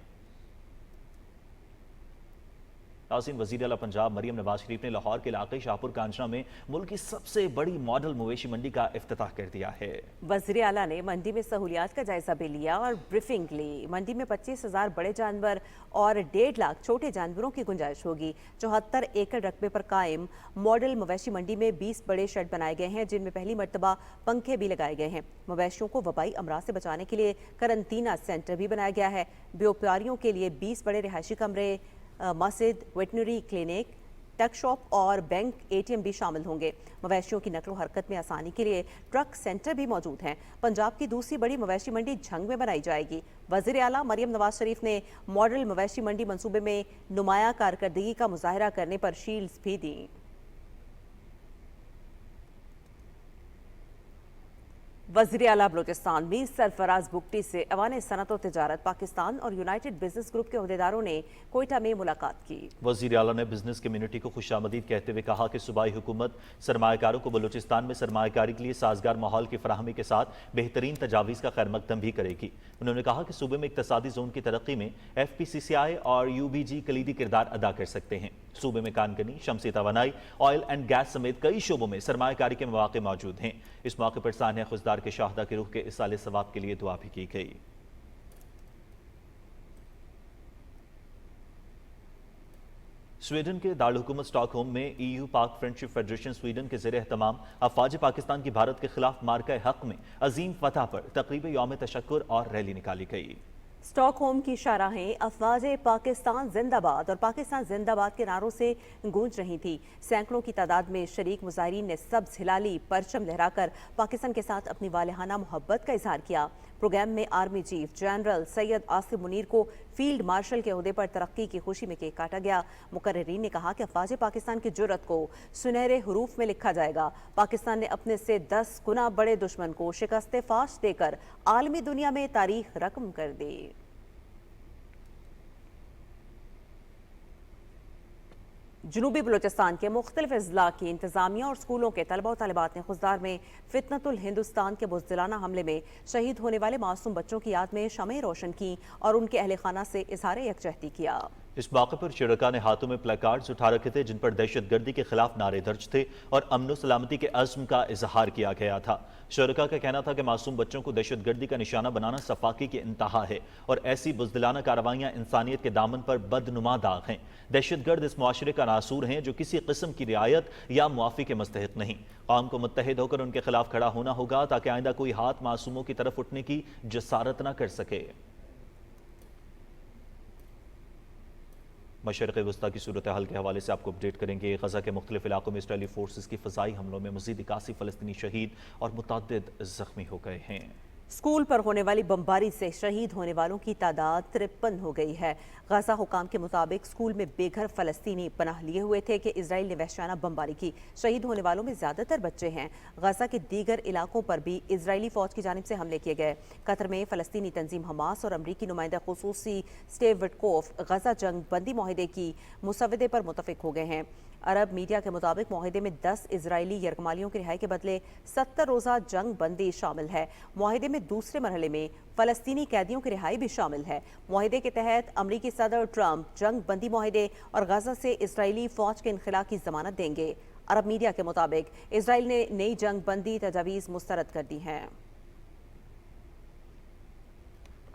ناظرین، وزیر اعلیٰ پنجاب مریم نواز شریف نے لاہور کے علاقے شاہپور کانچنا میں ملک کی سب سے بڑی ماڈل مویشی منڈی کا افتتاح کر دیا ہے۔ وزیر اعلیٰ نے منڈی میں سہولیات کا جائزہ بھی لیا اور بریفنگ لی۔ منڈی میں 25,000 بڑے جانور اور 1.5 لاکھ چھوٹے جانوروں کی گنجائش ہوگی۔ 74 ایکڑ رقبے پر قائم ماڈل مویشی منڈی میں 20 بڑے شیڈ بنائے گئے ہیں، جن میں پہلی مرتبہ پنکھے بھی لگائے گئے ہیں۔ مویشیوں کو وبائی امراض سے بچانے کے لیے قرنطینہ سینٹر بھی بنایا گیا ہے۔ بیوپاریوں کے لیے 20 بڑے رہائشی کمرے، مسجد، ویٹنری کلینک، ٹک شاپ اور بینک ATM بھی شامل ہوں گے۔ مویشیوں کی نقل و حرکت میں آسانی کے لیے ٹرک سینٹر بھی موجود ہیں۔ پنجاب کی دوسری بڑی مویشی منڈی جھنگ میں بنائی جائے گی۔ وزیر اعلیٰ مریم نواز شریف نے ماڈل مویشی منڈی منصوبے میں نمایاں کارکردگی کا مظاہرہ کرنے پر شیلڈز بھی دیں۔ وزیر اعلیٰ بلوچستان میر سرفراز بگٹی سے ایوان صنعت و تجارت پاکستان اور یونائٹڈ بزنس گروپ کے عہدیداروں نے کوئٹہ میں ملاقات کی۔ وزیر اعلیٰ نے بزنس کمیونٹی کو خوش آمدید کہتے ہوئے کہا کہ صوبائی حکومت سرمایہ کاروں کو بلوچستان میں سرمایہ کاری کے لیے سازگار ماحول کی فراہمی کے ساتھ بہترین تجاویز کا خیر مقدم بھی کرے گی۔ انہوں نے کہا کہ صوبے میں اقتصادی زون کی ترقی میں FPCCI اور UBG کلیدی کردار ادا کر سکتے ہیں۔ صوبے میں کانکنی، شمسی توانائی، آئل اینڈ گیس سمیت کئی شعبوں میں سرمایہ کاری کے مواقع موجود ہیں۔ اس موقع پر سانحہ خزدار کے شاہدہ کی روح کے اصال ثواب کے لیے دعا بھی کی گئی۔ سویڈن کے دارالحکومت اسٹاک ہوم میں EU پاک فرینڈشپ فیڈریشن سویڈن کے زیر اہتمام افواج پاکستان کی بھارت کے خلاف مارکہ حق میں عظیم فتح پر تقریب یوم تشکر اور ریلی نکالی گئی۔ اسٹاک ہوم کی شاہراہیں افواج پاکستان زندہ باد اور پاکستان زندہ باد کے نعروں سے گونج رہی تھی۔ سینکڑوں کی تعداد میں شریک مظاہرین نے سبز ہلالی پرچم لہرا کر پاکستان کے ساتھ اپنی والہانہ محبت کا اظہار کیا۔ پروگرام میں آرمی چیف جنرل سید آصف منیر کو فیلڈ مارشل کے عہدے پر ترقی کی خوشی میں کیک کاٹا گیا۔ مقررین نے کہا کہ افواج پاکستان کی جرأت کو سنہرے حروف میں لکھا جائے گا۔ پاکستان نے اپنے سے 10 گنا بڑے دشمن کو شکست فاش دے کر عالمی دنیا میں تاریخ رقم کر دی۔ جنوبی بلوچستان کے مختلف اضلاع کی انتظامیہ اور اسکولوں کے طلبہ و طالبات نے خزدار میں فتنۃ الہندوستان کے بزدلانہ حملے میں شہید ہونے والے معصوم بچوں کی یاد میں شمعیں روشن کی اور ان کے اہل خانہ سے اظہار یکجہتی کیا۔ इस मौके पर शुरका ने हाथों में प्लेकार्ड्स उठा रखे थे जिन पर दहशत गर्दी के खिलाफ नारे दर्ज थे और अमन व सलामती के अज़्म का इजहार किया गया था। शुरका का कहना था कि मासूम बच्चों को दहशत गर्दी का निशाना बनाना सफाकी की इंतहा है और ऐसी बुज़दिलाना कार्रवाइयाँ इंसानियत के दामन पर बदनुमा दाग हैं। दहशत गर्द इस मुआशरे का नासूर हैं जो किसी किस्म की रियायत या मुआफ़ी के मुस्तहिक नहीं। कौम को मुत्तहिद होकर उनके खिलाफ खड़ा होना होगा ताकि आइंदा कोई हाथ मासूमों की तरफ उठने की जसारत न कर सके। मशरक़ वस्ता की सूरत हाल के हवाले से आपको अपडेट करेंगे। गजा के मुख्तलिफ इलाकों में इसराइली फोर्सेस की फ़ज़ाई हमलों में मज़ीद 81 फ़लस्तीनी शहीद और मुतअद्दिद ज़ख्मी हो गए हैं। स्कूल पर होने वाली बमबारी से शहीद होने वालों की तादाद 53 हो गई है। गजा हुकाम के मुताबिक स्कूल में बेघर फ़लस्तीनी पनाह लिए हुए थे कि इजराइल ने वहशाना बमबारी की। शहीद होने वालों में ज़्यादातर बच्चे हैं। गजा के दीगर इलाकों पर भी इजरायली फ़ौज की जानिब से हमले किए गए। कतर में फ़लस्तीनी तंजीम हमास और अमरीकी नुमाइंदा खुसूसी स्टीव विटकोफ गजा जंग बंदी माहिदे की मुसवदे पर मुतफ़िक हो गए हैं। अरब मीडिया के मुताबिक माहिदे में 10 इजरायली यरगमालियों की रिहाई के बदले 70 रोज़ा जंग बंदी शामिल है। माहिदे में दूसरे मरहले में फ़लस्तीनी कैदियों की रिहाई भी शामिल है। माहिदे के तहत अमरीकी सदर ट्रंप जंग बंदी माहिदे और गजा से इजरायली फ़ौज के इनखला की ज़मानत देंगे। अरब मीडिया के मुताबिक इजराइल ने नई जंग बंदी तजावीज़ मुस्तरद कर दी हैं।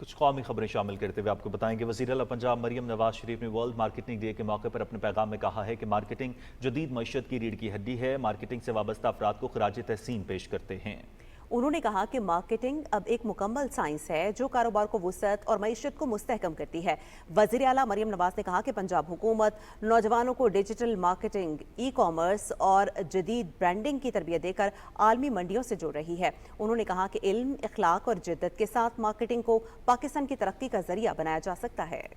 कुछ कौमी खबरें शामिल करते हुए आपको बताएंगे। वज़ीर आला पंजाब मरियम नवाज शरीफ ने वर्ल्ड मार्केटिंग डे के मौके पर अपने पैगाम में कहा है कि मार्केटिंग जदीद मईशत की रीढ़ की हड्डी है। मार्केटिंग से वाबस्ता अफराद को खराज तहसीन पेश करते हैं। उन्होंने कहा कि मार्केटिंग अब एक मुकम्मल साइंस है जो कारोबार को वुसअत और मईशत को मुस्तहकम करती है। वज़ीर आला मरियम नवाज ने कहा कि पंजाब हुकूमत नौजवानों को डिजिटल मार्केटिंग, ई कॉमर्स और जदीद ब्रांडिंग की तरबियत देकर आलमी मंडियों से जोड़ रही है। उन्होंने कहा कि इल्म, इखलाक और जिद्दत के साथ मार्केटिंग को पाकिस्तान की तरक्की का जरिया बनाया जा सकता है।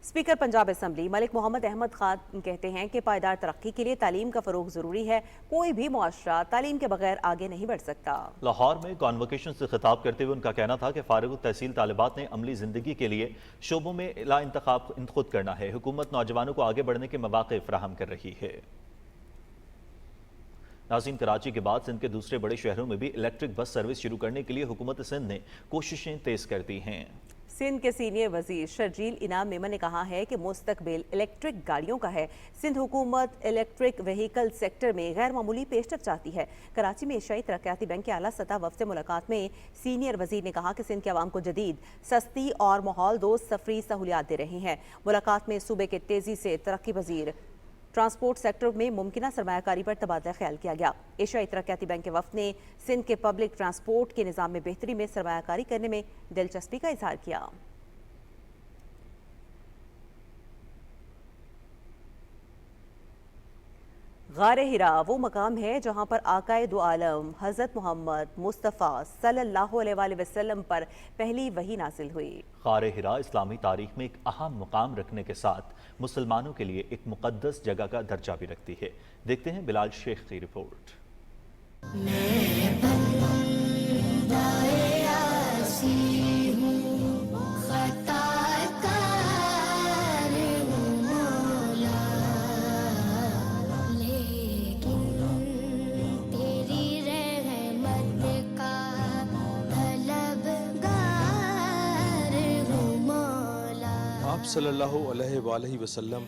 स्पीकर पंजाब असम्बली मलिक मोहम्मद अहमद खान कहते हैं कि पायदार तरक्की के लिए तालीम का फ़रोग ज़रूरी है। कोई भी मुआशरा तालीम के बगैर आगे नहीं बढ़ सकता। लाहौर में कॉन्वोकेशन से खिताब करते हुए उनका कहना था कि फारिग तहसील तालिबात ने अमली ज़िंदगी के लिए शोबों में ला इंतखाब खुद करना है। हुकूमत नौजवानों को आगे बढ़ने के मौक़े फराहम कर रही है। नाज़रीन, कराची के बाद सिंध के दूसरे बड़े शहरों में भी इलेक्ट्रिक बस सर्विस शुरू करने के लिए हुकूमत सिंध ने कोशिशें तेज़ कर दी हैं। सिंध के सीनियर वजीर शर्जील इनाम मेमन ने कहा है कि मुस्तकबिल इलेक्ट्रिक गाड़ियों का है। सिंध हुकूमत इलेक्ट्रिक व्हीकल सेक्टर में गैर मामूली पेशरफ चाहती है। कराची में एशियाई तरक्याती बैंक के आला सतह वफ़द से मुलाकात में सीनियर वजीर ने कहा कि सिंध के अवाम को जदीद, सस्ती और माहौल दोस्त सफरी सहूलियात दे रहे हैं। मुलाकात में सूबे के तेजी से तरक्की पजीर ट्रांसपोर्ट सेक्टर में मुमकिना सरमायाकारी पर तबादला ख्याल किया गया। एशियाई तरक्याती बैंक के वफ़द ने सिंध के पब्लिक ट्रांसपोर्ट के निज़ाम में बेहतरी में सरमायाकारी करने में दिलचस्पी का इजहार किया। गारे हिरा वो मकाम है जहां पर आकाए दो आलम हज़रत मोहम्मद मुस्तफ़ा सल्लल्लाहु अलैहि वसल्लम पर पहली वही नाजिल हुई। गारे हिरा इस्लामी तारीख में एक अहम मुकाम रखने के साथ मुसलमानों के लिए एक मुक़द्दस जगह का दर्जा भी रखती है। देखते हैं बिलाल शेख की रिपोर्ट। सल्लल्लाहु अलैहि वसल्लम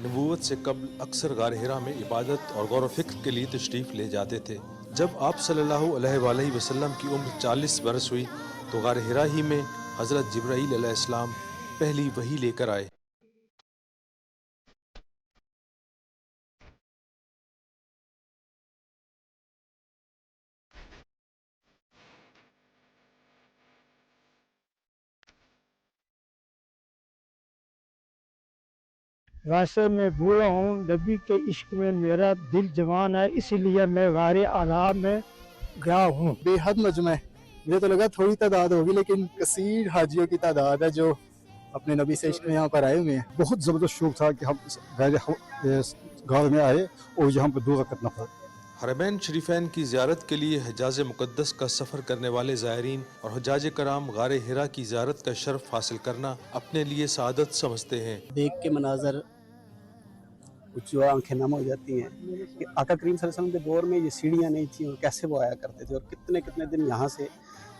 नबूवत से कबल अक्सर गार हिरा में इबादत और गौर व फिक्र के लिए तशरीफ़ ले जाते थे। जब आप सल्लल्लाहु अलैहि वसल्लम की उम्र 40 बरस हुई तो गार हिरा ही में हज़रत जिब्राईल अलैहिस्सलाम पहली वही लेकर आए। वैसे मैं बूढ़ा हूँ, नबी के इश्क में मेरा दिल जवान है, इसलिए मैं गारे आला में गया हूँ। बेहद मजमा है। मुझे तो लगा थोड़ी तादाद होगी लेकिन कसीर हाजियों की तादाद है जो अपने नबी से इश्क में यहाँ पर आए हुए हैं। बहुत ज़बरदस्त शौक था कि हम गाँव में आए और यहाँ पर 2 वक़्त नफल। हरमैन शरीफैन की ज़ियारत के लिए हिजाज़ मुक़द्दस का सफ़र करने वाले ज़ायरीन और हुज्जाज कराम गारे हिरा की ज़ियारत का शर्फ हासिल करना अपने लिए सादत समझते हैं। देख के मनाजर कुछ जो आंखें नम हो जाती हैं कि आका करीम सल्लल्लाहु अलैहि वसल्लम के दौर में ये सीढ़ियाँ नहीं थी और कैसे वो आया करते थे और कितने कितने दिन यहाँ से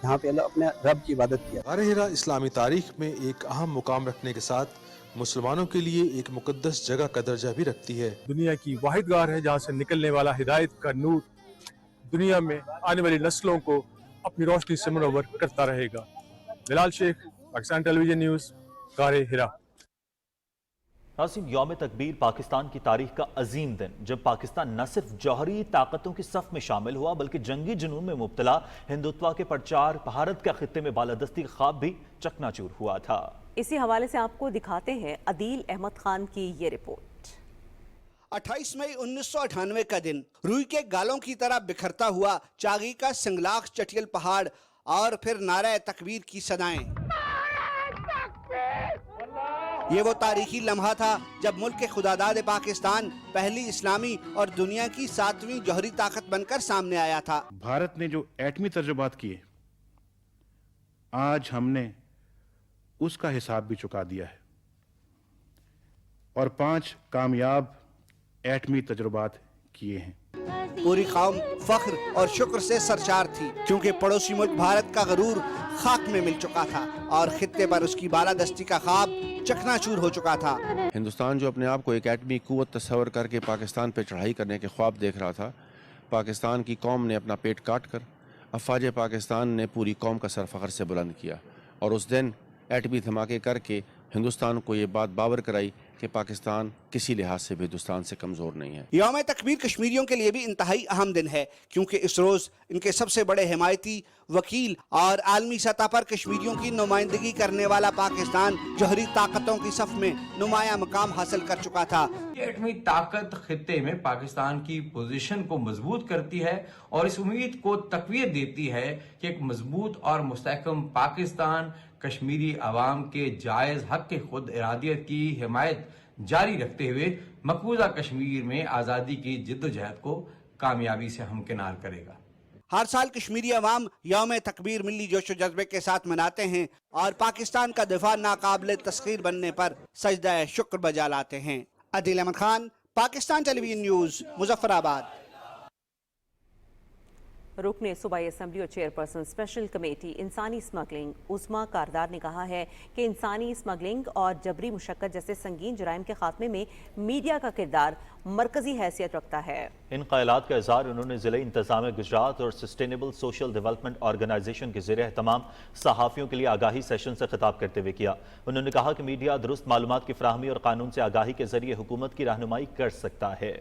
यहाँ पे अल्लाह अपने रब की इबादत किया। गार हिरा इस्लामी तारीख में एक अहम मुकाम रखने के साथ मुसलमानों के लिए एक मुकद्दस जगह का दर्जा भी रखती है। दुनिया की वाहिद गार है जहाँ से निकलने वाला हिदायत का नूर दुनिया में आने वाली नस्लों को अपनी रोशनी से मुनव्वर करता रहेगा। बिलाल शेख, पाकिस्तान टेलीविजन न्यूज़, गार हिरा। नाज़रीन, यौम तकबीर पाकिस्तान की तारीख का अजीम दिन, जब पाकिस्तान न सिर्फ जौहरी ताकतों की सफ में शामिल हुआ बल्कि जंगी जुनून में मुब्तला हिंदुत्व के प्रचार भारत का खित्ते में बालादस्ती का ख्वाब भी चकनाचूर हुआ था। इसी हवाले से आपको दिखाते हैं अदील अहमद खान की ये रिपोर्ट। 28 मई 1998 का दिन रूई के गालों की तरह बिखरता हुआ चागी का सिंगलाख चटियल पहाड़ और फिर नारा तकबीर की सदाएं। ये वो तारीखी लम्हा था जब मुल्क के खुदादाद पाकिस्तान पहली इस्लामी और दुनिया की 7वीं जौहरी ताकत बनकर सामने आया था। भारत ने जो एटमी तजुर्बात किए, आज हमने उसका हिसाब भी चुका दिया है और 5 कामयाब एटमी तजुर्बात किए हैं। पूरी कौम फख्र और शुक्र से सरशार थी क्योंकि पड़ोसी मुल्क भारत का गरूर खाक में मिल चुका था और खित्ते पर उसकी बालादस्ती का ख्वाब चकनाचूर हो चुका था। हिंदुस्तान जो अपने आप को एक एटमी कुव्वत तस्वर करके पाकिस्तान पर चढ़ाई करने के ख्वाब देख रहा था, पाकिस्तान की कौम ने अपना पेट काट कर अफवाज पाकिस्तान ने पूरी कौम का सर फख्र से बुलंद किया और उस दिन एटमी धमाके करके हिंदुस्तान को ये बात बावर कराई कि पाकिस्तान किसी लिहाज से भी हिंदुस्तान से कमज़ोर नहीं है। यौम तकबीर कश्मीरियों के लिए भी इंतहाई अहम दिन है क्योंकि इस रोज़ इनके सबसे बड़े हिमायती वकील और आलमी सतह पर कश्मीरियों की नुमाइंदगी करने वाला पाकिस्तान जौहरी ताकतों की सफ में नुमाया मुकाम हासिल कर चुका था। एटमी ताकत खित्ते में पाकिस्तान की पोजीशन को मजबूत करती है और इस उम्मीद को तकवीत देती है कि एक मजबूत और मुस्तहकम पाकिस्तान कश्मीरी अवाम के जायज़ हक के खुद इरादियत की हिमायत जारी रखते हुए मकबूजा कश्मीर में आज़ादी की जिद्दोजहद को कामयाबी से हमकिनार करेगा। हर साल कश्मीरी अवाम यौम तकबीर मिली जोश जज्बे के साथ मनाते हैं और पाकिस्तान का दिफा नाकाबिल तस्खीर बनने पर सजदा शुक्र बजा लाते हैं। Adeel Ahmed Khan, Pakistan television news, Muzaffarabad. रुकने सूबाई असम्बली और चेयरपर्सन स्पेशल कमेटी इंसानी स्मगलिंग उस्मा कारदार ने कहा है कि इंसानी स्मगलिंग और जबरी मुशक्कत जैसे संगीन जुराइम के खात्मे में मीडिया का किरदार मरकजी हैसियत रखता है। इन ख्यालात का इज़हार उन्होंने ज़िले इंतज़ाम गुजरात और सस्टेनेबल सोशल डेवलपमेंट ऑर्गेनाइजेशन के ज़ेरे एहतमाम सहाफ़ियों के लिए आगाही सेशन से खिताब करते हुए किया। उन्होंने कहा कि मीडिया दुरुस्त मालूमात की फराहमी और कानून से आगाही के जरिए हुकूमत की रहनुमाई कर सकता है।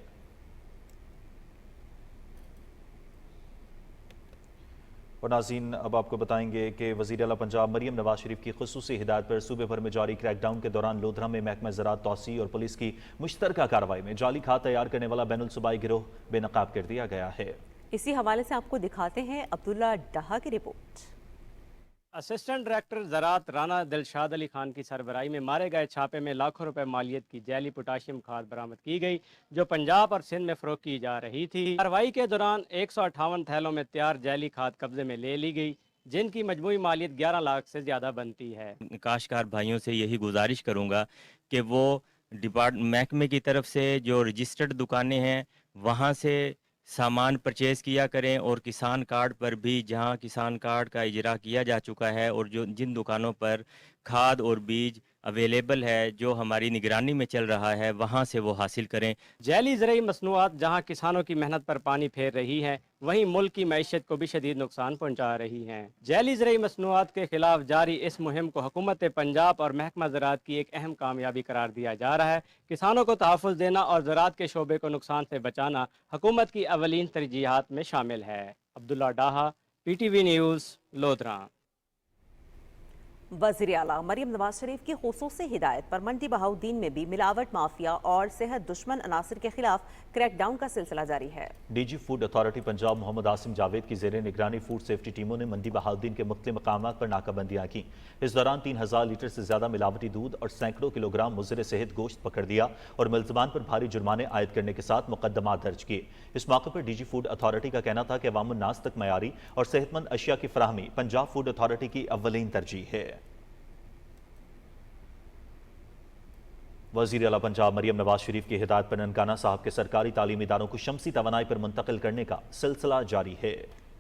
और नाज़रीन, अब आपको बताएंगे कि वज़ीर आला पंजाब मरियम नवाज शरीफ की खुसूसी हिदायत पर सूबे भर में जारी क्रैकडाउन के दौरान लोधरा में महकमा ज़राअत तौसी और पुलिस की मुश्तरका कार्रवाई में जाली खाद तैयार करने वाला बैनुल सूबाई गिरोह बेनकाब कर दिया गया है। इसी हवाले से आपको दिखाते हैं अब्दुल्ला डाहा की रिपोर्ट। असिस्टेंट डायरेक्टर ज़राअत राना दिलशाद अली खान की सरबराही में मारे गए छापे में लाखों रुपए मालियत की जैली पोटाशियम खाद बरामद की गई जो पंजाब और सिंध में फरोख्त की जा रही थी। कार्रवाई के दौरान 158 थैलों में तैयार जैली खाद कब्जे में ले ली गई जिनकी मजमूई मालियत 11 लाख से ज़्यादा बनती है। काश्तकार भाइयों से यही गुजारिश करूँगा कि वो महकमे की तरफ से जो रजिस्टर्ड दुकानें हैं वहाँ से सामान परचेज़ किया करें और किसान कार्ड पर भी जहां किसान कार्ड का इजरा किया जा चुका है और जो जिन दुकानों पर खाद और बीज अवेलेबल है जो हमारी निगरानी में चल रहा है वहां से वो हासिल करें। जैली ज़रई मसनूआत जहां किसानों की मेहनत पर पानी फेर रही हैं वहीं मुल्क की मैशत को भी शदीद नुकसान पहुंचा रही हैं। जैली ज़रई मसनूआत के खिलाफ जारी इस मुहिम को हुकूमत पंजाब और महकमा ज़राअत की एक अहम कामयाबी करार दिया जा रहा है। किसानों को तहफ़्फ़ुज़ देना और ज़राअत के शोबे को नुकसान से बचाना हुकूमत की अवलीन तरजीहात में शामिल है। अब्दुल्ला डाहा, PTV न्यूज़, लोधरा। वज़ीर आला मरियम नवाज शरीफ की खुसूसी हिदायत पर मंडी बहाउद्दीन में भी मिलावट माफिया और सेहत दुश्मन अनासर के खिलाफ क्रैकडाउन का सिलसिला जारी है। DG food authority Punjab Mohammad Asim Javed की ज़ेरे निगरानी फूड सेफ्टी टीमों ने मंडी बहाउद्दीन के मुख्तलिफ मकामात पर नाकाबंदियाँ की। इस दौरान 3000 लीटर से ज्यादा मिलावटी दूध और सैकड़ों किलोग्राम मुज़र सेहत गोश्त पकड़ दिया और मुल्ज़मान पर भारी जुर्माने आयद करने के साथ मुकदमा दर्ज किए। इस मौके पर DG फूड अथॉरिटी का कहना था कि अवामुन्नास तक मयारी और सेहतमंद अशिया की फराहमी पंजाब फूड अथॉरिटी की अव्वलीन तरजीह है। वज़ीर आला पंजाब मरियम नवाज शरीफ की हिदायत पर ननकाना साहब के सरकारी तालीमी इदारों को शमसी तवानाई पर मुंतकिल करने का सिलसिला जारी है।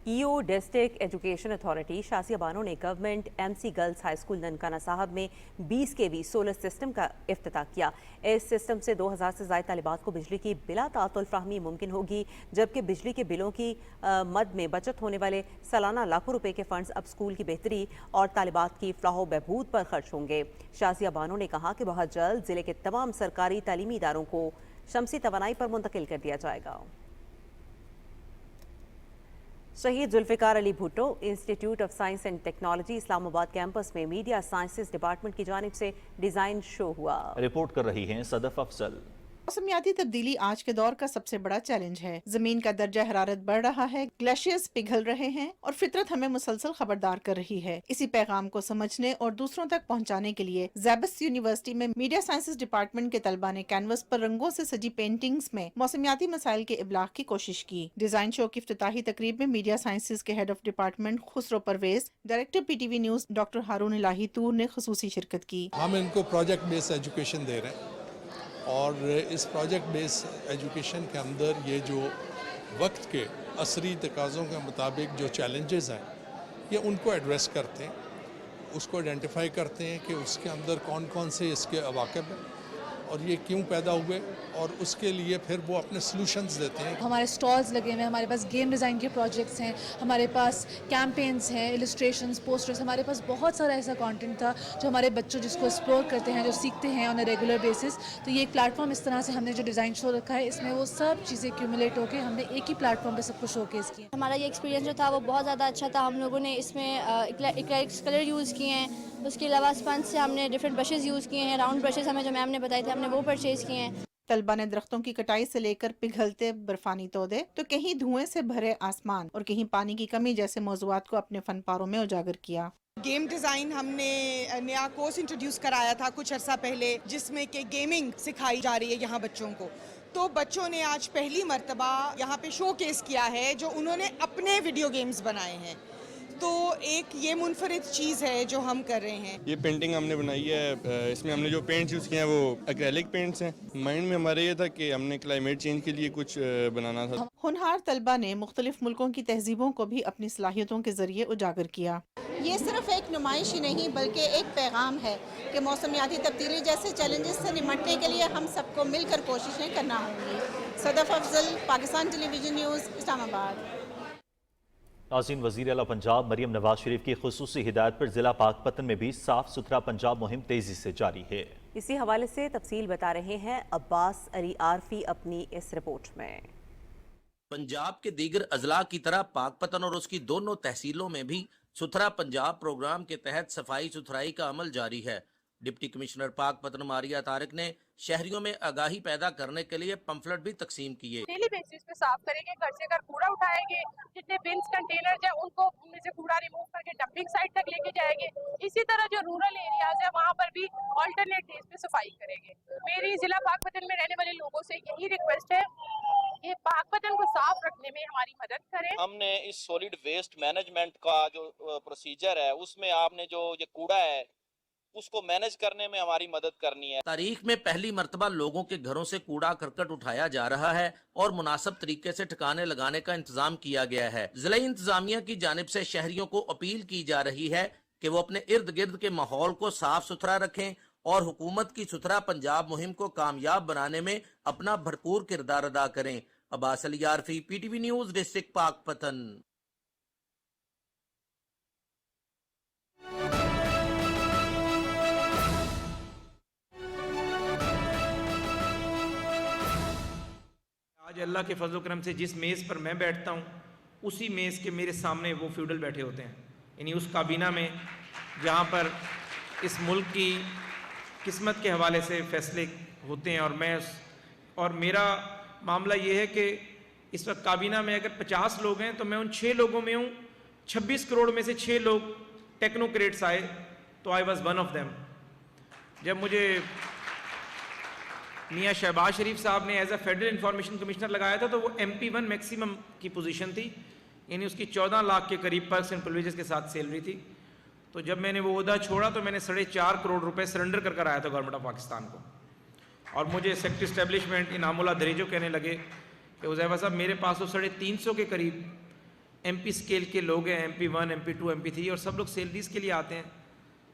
कीओ डिस्ट्रिक्ट एजुकेशन अथॉरिटी शासिया बानो ने government MC girls high school Nankana साहब में 20 kV सोलर सिस्टम का इफ्तिताह किया। इस सिस्टम से 2000 से ज़ायद तालिबात को बिजली की बिला तातुल फ्राहमी मुमकिन होगी, जबकि बिजली के बिलों की मद में बचत होने वाले सालाना लाखों रुपए के फंड्स अब स्कूल की बेहतरी और तालिबात की फलाह बहबूद पर खर्च होंगे। शासिया बानो ने कहा कि बहुत जल्द जिले के तमाम सरकारी तालीमी इदारों को शमसी तवानाई पर मुंतकिल कर दिया जाएगा। Shaheed Zulfikar Ali Bhutto institute of science and technology Islamabad campus में मीडिया साइंसेज डिपार्टमेंट की जानिब से डिजाइन शो हुआ। रिपोर्ट कर रही हैं सदफ अफजल। मौसमियाती तब्दीली आज के दौर का सबसे बड़ा चैलेंज है। जमीन का दर्जा हरारत बढ़ रहा है, ग्लेशियर्स पिघल रहे हैं और फितरत हमें मुसलसल खबरदार कर रही है। इसी पैगाम को समझने और दूसरों तक पहुंचाने के लिए ज़ैबस यूनिवर्सिटी में मीडिया साइंसेज डिपार्टमेंट के तलबा ने कैनवस पर रंगों से सजी पेंटिंग्स में मौसमियाती मसाइल के इब्लाग की कोशिश की। डिजाइन शो की इफ्तिताही तकरीब में मीडिया साइंसेज के head of department Khusro Pervez, director PTV news doctor Haroon Elahi Toor ने खुसूसी शिरकत की। हम इनको प्रोजेक्ट बेस्ड एजुकेशन दे रहे हैं और इस प्रोजेक्ट बेस्ड एजुकेशन के अंदर ये जो वक्त के असरी तकाज़ों के मुताबिक जो चैलेंजेस हैं ये उनको एड्रेस करते हैं, उसको आइडेंटिफाई करते हैं कि उसके अंदर कौन कौन से इसके अवाक़िब हैं और ये क्यों पैदा हुए और उसके लिए फिर वो अपने सॉल्यूशंस देते हैं। हमारे स्टॉल्स लगे हुए हैं, हमारे पास गेम डिज़ाइन के प्रोजेक्ट्स हैं, हमारे पास कैंपेन्स हैं, इलस्ट्रेशंस, पोस्टर्स, हमारे पास बहुत सारा ऐसा कंटेंट था जो हमारे बच्चों जिसको एक्सप्लोर करते हैं, जो सीखते हैं ऑन अ रेगुलर बेसिस। तो ये एक प्लेटफॉर्म इस तरह से हमने जो डिज़ाइन शो रखा है, इसमें वो सब चीज़ें क्यूमुलेट होकर हमने एक ही प्लेटफॉर्म पर सबको शोकेस किया। हमारा ये एक्सपीरियंस जो था वो बहुत ज़्यादा अच्छा था। हम लोगों ने इसमें एक्रेलिक्स कलर यूज़ किए हैं, उसके अलावा स्पंज से हमने डिफरेंट ब्रशेज़ यूज़ किए हैं, राउंड ब्रशेज़ हमें जो मैम ने बताए थे हमने वो परचेज़ किए हैं। तलबा ने दरख्तों की कटाई से लेकर पिघलते बर्फानी तोदे तो कहीं धुएं से भरे आसमान और कहीं पानी की कमी जैसे मौज़ूआत को अपने फन पारों में उजागर किया। गेम डिज़ाइन हमने नया कोर्स इंट्रोड्यूस कराया था कुछ अर्सा पहले, जिसमें कि गेमिंग सिखाई जा रही है यहाँ बच्चों को। तो बच्चों ने आज पहली मर्तबा यहाँ पे शो केस किया है जो उन्होंने अपने वीडियो गेम्स बनाए हैं। तो एक ये मुनफरिद चीज़ है जो हम कर रहे हैं। ये पेंटिंग हमने बनाई है, इसमें हमने जो पेंट्स यूज़ किए हैं वो एक्रेलिक पेंट्स हैं। माइंड में हमारे ये था कि हमने क्लाइमेट चेंज के लिए कुछ बनाना था। हुनहार तलबा ने मुख्तलिफ मुल्कों की तहजीबों को भी अपनी सलाहियतों के जरिए उजागर किया। ये सिर्फ एक नुमाइश ही नहीं बल्कि एक पैगाम है कि मौसमियाती तब्दीली जैसे चैलेंजेस से निपटने के लिए हम सबको मिलकर कोशिशें करना होंगी। Sadaf Afzal, Pakistan television news, Islamabad. नाज़रीन, वज़ीर आला पंजाब मरियम नवाज शरीफ की खुसूसी हिदायत पर जिला पाकपतन में भी साफ सुथरा पंजाब मुहिम तेजी से जारी है। इसी हवाले से तफसील बता रहे हैं अब्बास अली आरफी अपनी इस रिपोर्ट में। पंजाब के दीगर अजला की तरह पाकपतन और उसकी दोनों तहसीलों में भी सुथरा पंजाब प्रोग्राम के तहत सफाई सुथराई का अमल जारी है। डिप्टी कमिश्नर पाकपतन मारिया तारिक ने शहरियों में आगाही पैदा करने के लिए पंफलेट भी तकसीम किए। डेली बेसिस पे साफ करेंगे, घर से घर कूड़ा उठाएंगे, जितने बिन्स कंटेनर है उनको उनमें से कूड़ा रिमूव करके डंपिंग साइट तक लेके जाएंगे। इसी तरह जो रूरल एरियाज है वहाँ पर भी ऑल्टरनेट डेज पे सफाई करेंगे। मेरी जिला पाकपतन में रहने वाले लोगों से यही रिक्वेस्ट है कि पाकपतन को साफ रखने में हमारी मदद करें। हमने इस सॉलिड वेस्ट मैनेजमेंट का जो प्रोसीजर है उसमें आपने जो ये कूड़ा है उसको मैनेज करने में हमारी मदद करनी है। तारीख में पहली मर्तबा लोगों के घरों से कूड़ा करकट उठाया जा रहा है और मुनासिब तरीके से ठिकाने लगाने का इंतजाम किया गया है। जिला इंतजामिया की जानिब से शहरियों को अपील की जा रही है कि वो अपने इर्द गिर्द के माहौल को साफ सुथरा रखें और हुकूमत की सुथरा पंजाब मुहिम को कामयाब बनाने में अपना भरपूर किरदार अदा करें। Abbas Ali Arfi, PTV news, district Pakpattan. आज अल्लाह के फजल करम से जिस मेज़ पर मैं बैठता हूँ उसी मेज़ के मेरे सामने वो फ्यूडल बैठे होते हैं, यानी उस काबीना में जहाँ पर इस मुल्क की किस्मत के हवाले से फैसले होते हैं। और मेरा मामला ये है कि इस वक्त काबीना में अगर 50 लोग हैं तो मैं उन 6 लोगों में हूँ। 26 करोड़ में से 6 लोग टेक्नोक्रेट्स आए तो I was one of them. जब मुझे मियाँ शहबाज शरीफ साहब ने as a federal information commissioner लगाया था तो वो MP1 मैक्सिमम की पोजीशन थी, यानी उसकी 14 लाख के करीब पर्क्स एंड प्रिविलेजेस के साथ सैलरी थी। तो जब मैंने वो ओहदा छोड़ा तो मैंने 4.5 करोड़ रुपए सरेंडर कर आया था गवर्नमेंट ऑफ पाकिस्तान को। और मुझे सेक्रेटरी इस्टेब्लिशमेंट इनामुल्लाह दरेजो कहने लगे कि उज़ैफा साहब मेरे पास तो 350 के करीब MP اسکیل کے لوگ ہیں, MP1, MP2, MP3, اور سب لوگ سیلریز کے لیے آتے ہیں.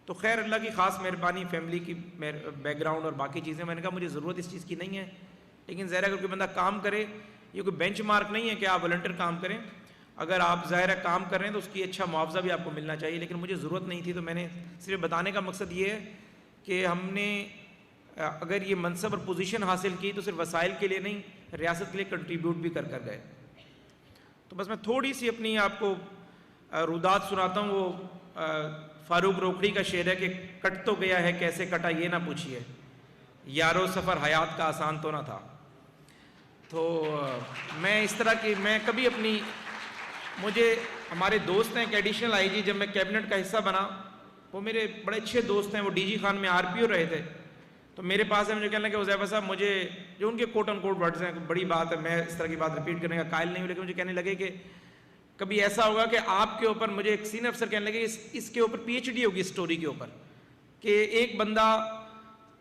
تو خیر اللہ کی خاص مہربانی, فیملی کی بیک گراؤنڈ اور باقی چیزیں, میں نے کہا مجھے ضرورت اس چیز کی نہیں ہے, لیکن ظاہر اگر کوئی بندہ کام کرے, یہ کوئی بینچ مارک نہیں ہے کہ آپ والنٹیئر کام کریں, اگر آپ ظاہر ہے کام کر رہے ہیں تو اس کی اچھا معاوضہ بھی آپ کو ملنا چاہیے, لیکن مجھے ضرورت نہیں تھی. تو میں نے صرف بتانے کا مقصد یہ ہے کہ ہم نے اگر یہ منصب اور پوزیشن حاصل کی تو صرف وسائل کے لیے نہیں, ریاست کے لیے کنٹریبیوٹ بھی کر گئے. تو بس میں تھوڑی سی اپنی آپ کو رودات سناتا ہوں. وہ فاروق روکڑی کا شعر ہے کہ کٹ تو گیا ہے کیسے کٹا یہ نہ پوچھیے, یارو سفر حیات کا آسان تو نہ تھا. تو میں اس طرح کی, میں کبھی اپنی, مجھے ہمارے دوست ہیں ایک ایڈیشنل IG, جب میں کیبنٹ کا حصہ بنا, وہ میرے بڑے اچھے دوست ہیں, وہ DG خان میں RPO رہے تھے. تو میرے پاس ہے, مجھے کہنے لگے حذیفہ صاحب, مجھے جو ان کے کوٹ ان کوٹ ورڈز ہیں, بڑی بات ہے, میں اس طرح کی بات رپیٹ کرنے کا قائل نہیں ہوں, لیکن مجھے کہنے لگے کہ کبھی ایسا ہوگا کہ آپ کے اوپر, مجھے ایک سینئر افسر کہنے لگے اس کے اوپر PhD ہوگی اسٹوری کے اوپر, کہ ایک بندہ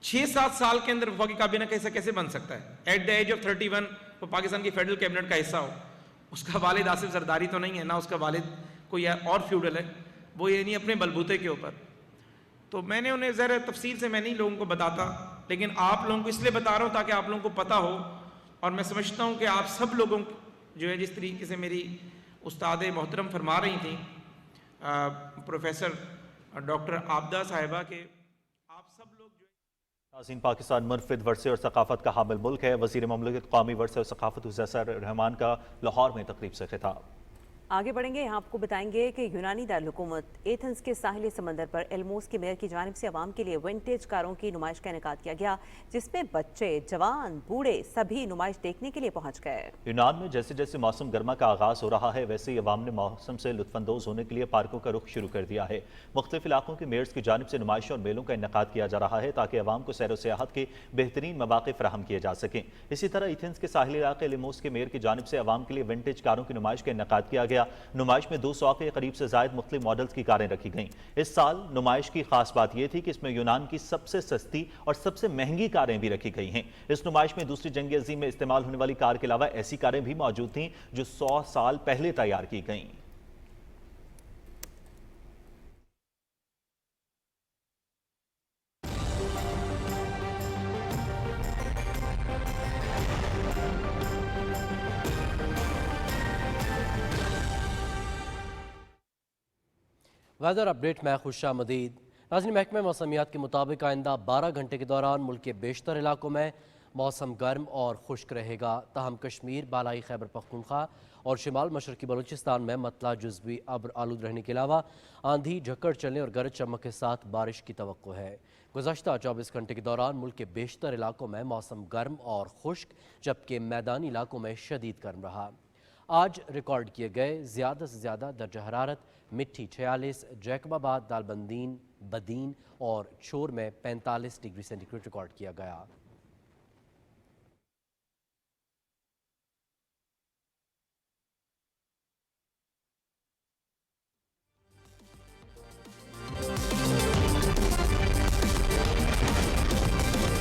6-7 سال کے اندر وفاقی کابینہ کا حصہ کیسے بن سکتا ہے, ایٹ دا ایج آف 31 وہ پاکستان کی فیڈرل کیبنٹ کا حصہ ہو. اس کا والد آصف زرداری تو نہیں ہے, نہ اس کا والد کوئی اور فیوڈل ہے, وہ یہ نہیں اپنے بلبوتے کے اوپر. تو میں نے انہیں ذرا تفصیل سے میں نہیں لوگوں کو بتاتا, لیکن آپ لوگوں کو اس لیے بتا رہا ہوں تاکہ آپ لوگوں کو پتہ ہو. اور میں سمجھتا ہوں کہ آپ سب لوگوں جو ہے, جس طریقے سے میری استاد محترم فرما رہی تھیں, پروفیسر ڈاکٹر عابدہ صاحبہ, کے آپ سب لوگ جو ناظرین, پاکستان منفرد ورثے اور ثقافت کا حامل ملک ہے. وزیر مملکت قومی ورثے اور ثقافت حذیفہ رحمان کا لاہور میں تقریب سے خطاب. آگے بڑھیں گے, یہاں آپ کو بتائیں گے کہ یونانی دارالحکومت ایتھنز کے ساحلی سمندر پر ایلموس کے میئر کی جانب سے عوام کے لیے ونٹیج کاروں کی نمائش کا انعقاد کیا گیا, جس میں بچے, جوان, بوڑھے سبھی نمائش دیکھنے کے لیے پہنچ گئے. یونان میں جیسے جیسے موسم گرما کا آغاز ہو رہا ہے, ویسے ہی عوام نے موسم سے لطف اندوز ہونے کے لیے پارکوں کا رخ شروع کر دیا ہے. مختلف علاقوں کے میئرز کی جانب سے نمائشوں اور میلوں کا انعقاد کیا جا رہا ہے تاکہ عوام کو سیر و سیاحت کے بہترین مواقع فراہم کیے جا سکیں. اسی طرح ایتھنز کے ساحلی علاقے ایلموس کے میئر کی جانب سے عوام کے لیے ونٹیج کاروں کی نمائش کا انعقاد کیا گیا. نمائش میں 200 کے قریب سے زائد مختلف ماڈلز کی کاریں رکھی گئیں. اس سال نمائش کی خاص بات یہ تھی کہ اس میں یونان کی سب سے سستی اور سب سے مہنگی کاریں بھی رکھی گئی ہیں. اس نمائش میں دوسری جنگ عظیم میں استعمال ہونے والی کار کے علاوہ ایسی کاریں بھی موجود تھیں جو 100 سال پہلے تیار کی گئیں. ویدر اپڈیٹ میں خوش آمدید. ناظرین, محکمہ موسمیات کے مطابق آئندہ 12 گھنٹے کے دوران ملک کے بیشتر علاقوں میں موسم گرم اور خشک رہے گا, تاہم کشمیر, بالائی خیبر پختونخوا اور شمال مشرقی بلوچستان میں مطلع جزوی ابر آلود رہنے کے علاوہ آندھی, جھکڑ چلنے اور گرج چمک کے ساتھ بارش کی توقع ہے. گزشتہ 24 گھنٹے کے دوران ملک کے بیشتر علاقوں میں موسم گرم اور خشک, جبکہ میدانی علاقوں میں شدید گرم رہا. آج ریکارڈ کیے گئے زیادہ سے زیادہ درجہ حرارت مٹھی 46, جیکب آباد, دالبندین, بدین اور چھور میں 45 ڈگری سینٹی گریڈ ریکارڈ کیا گیا.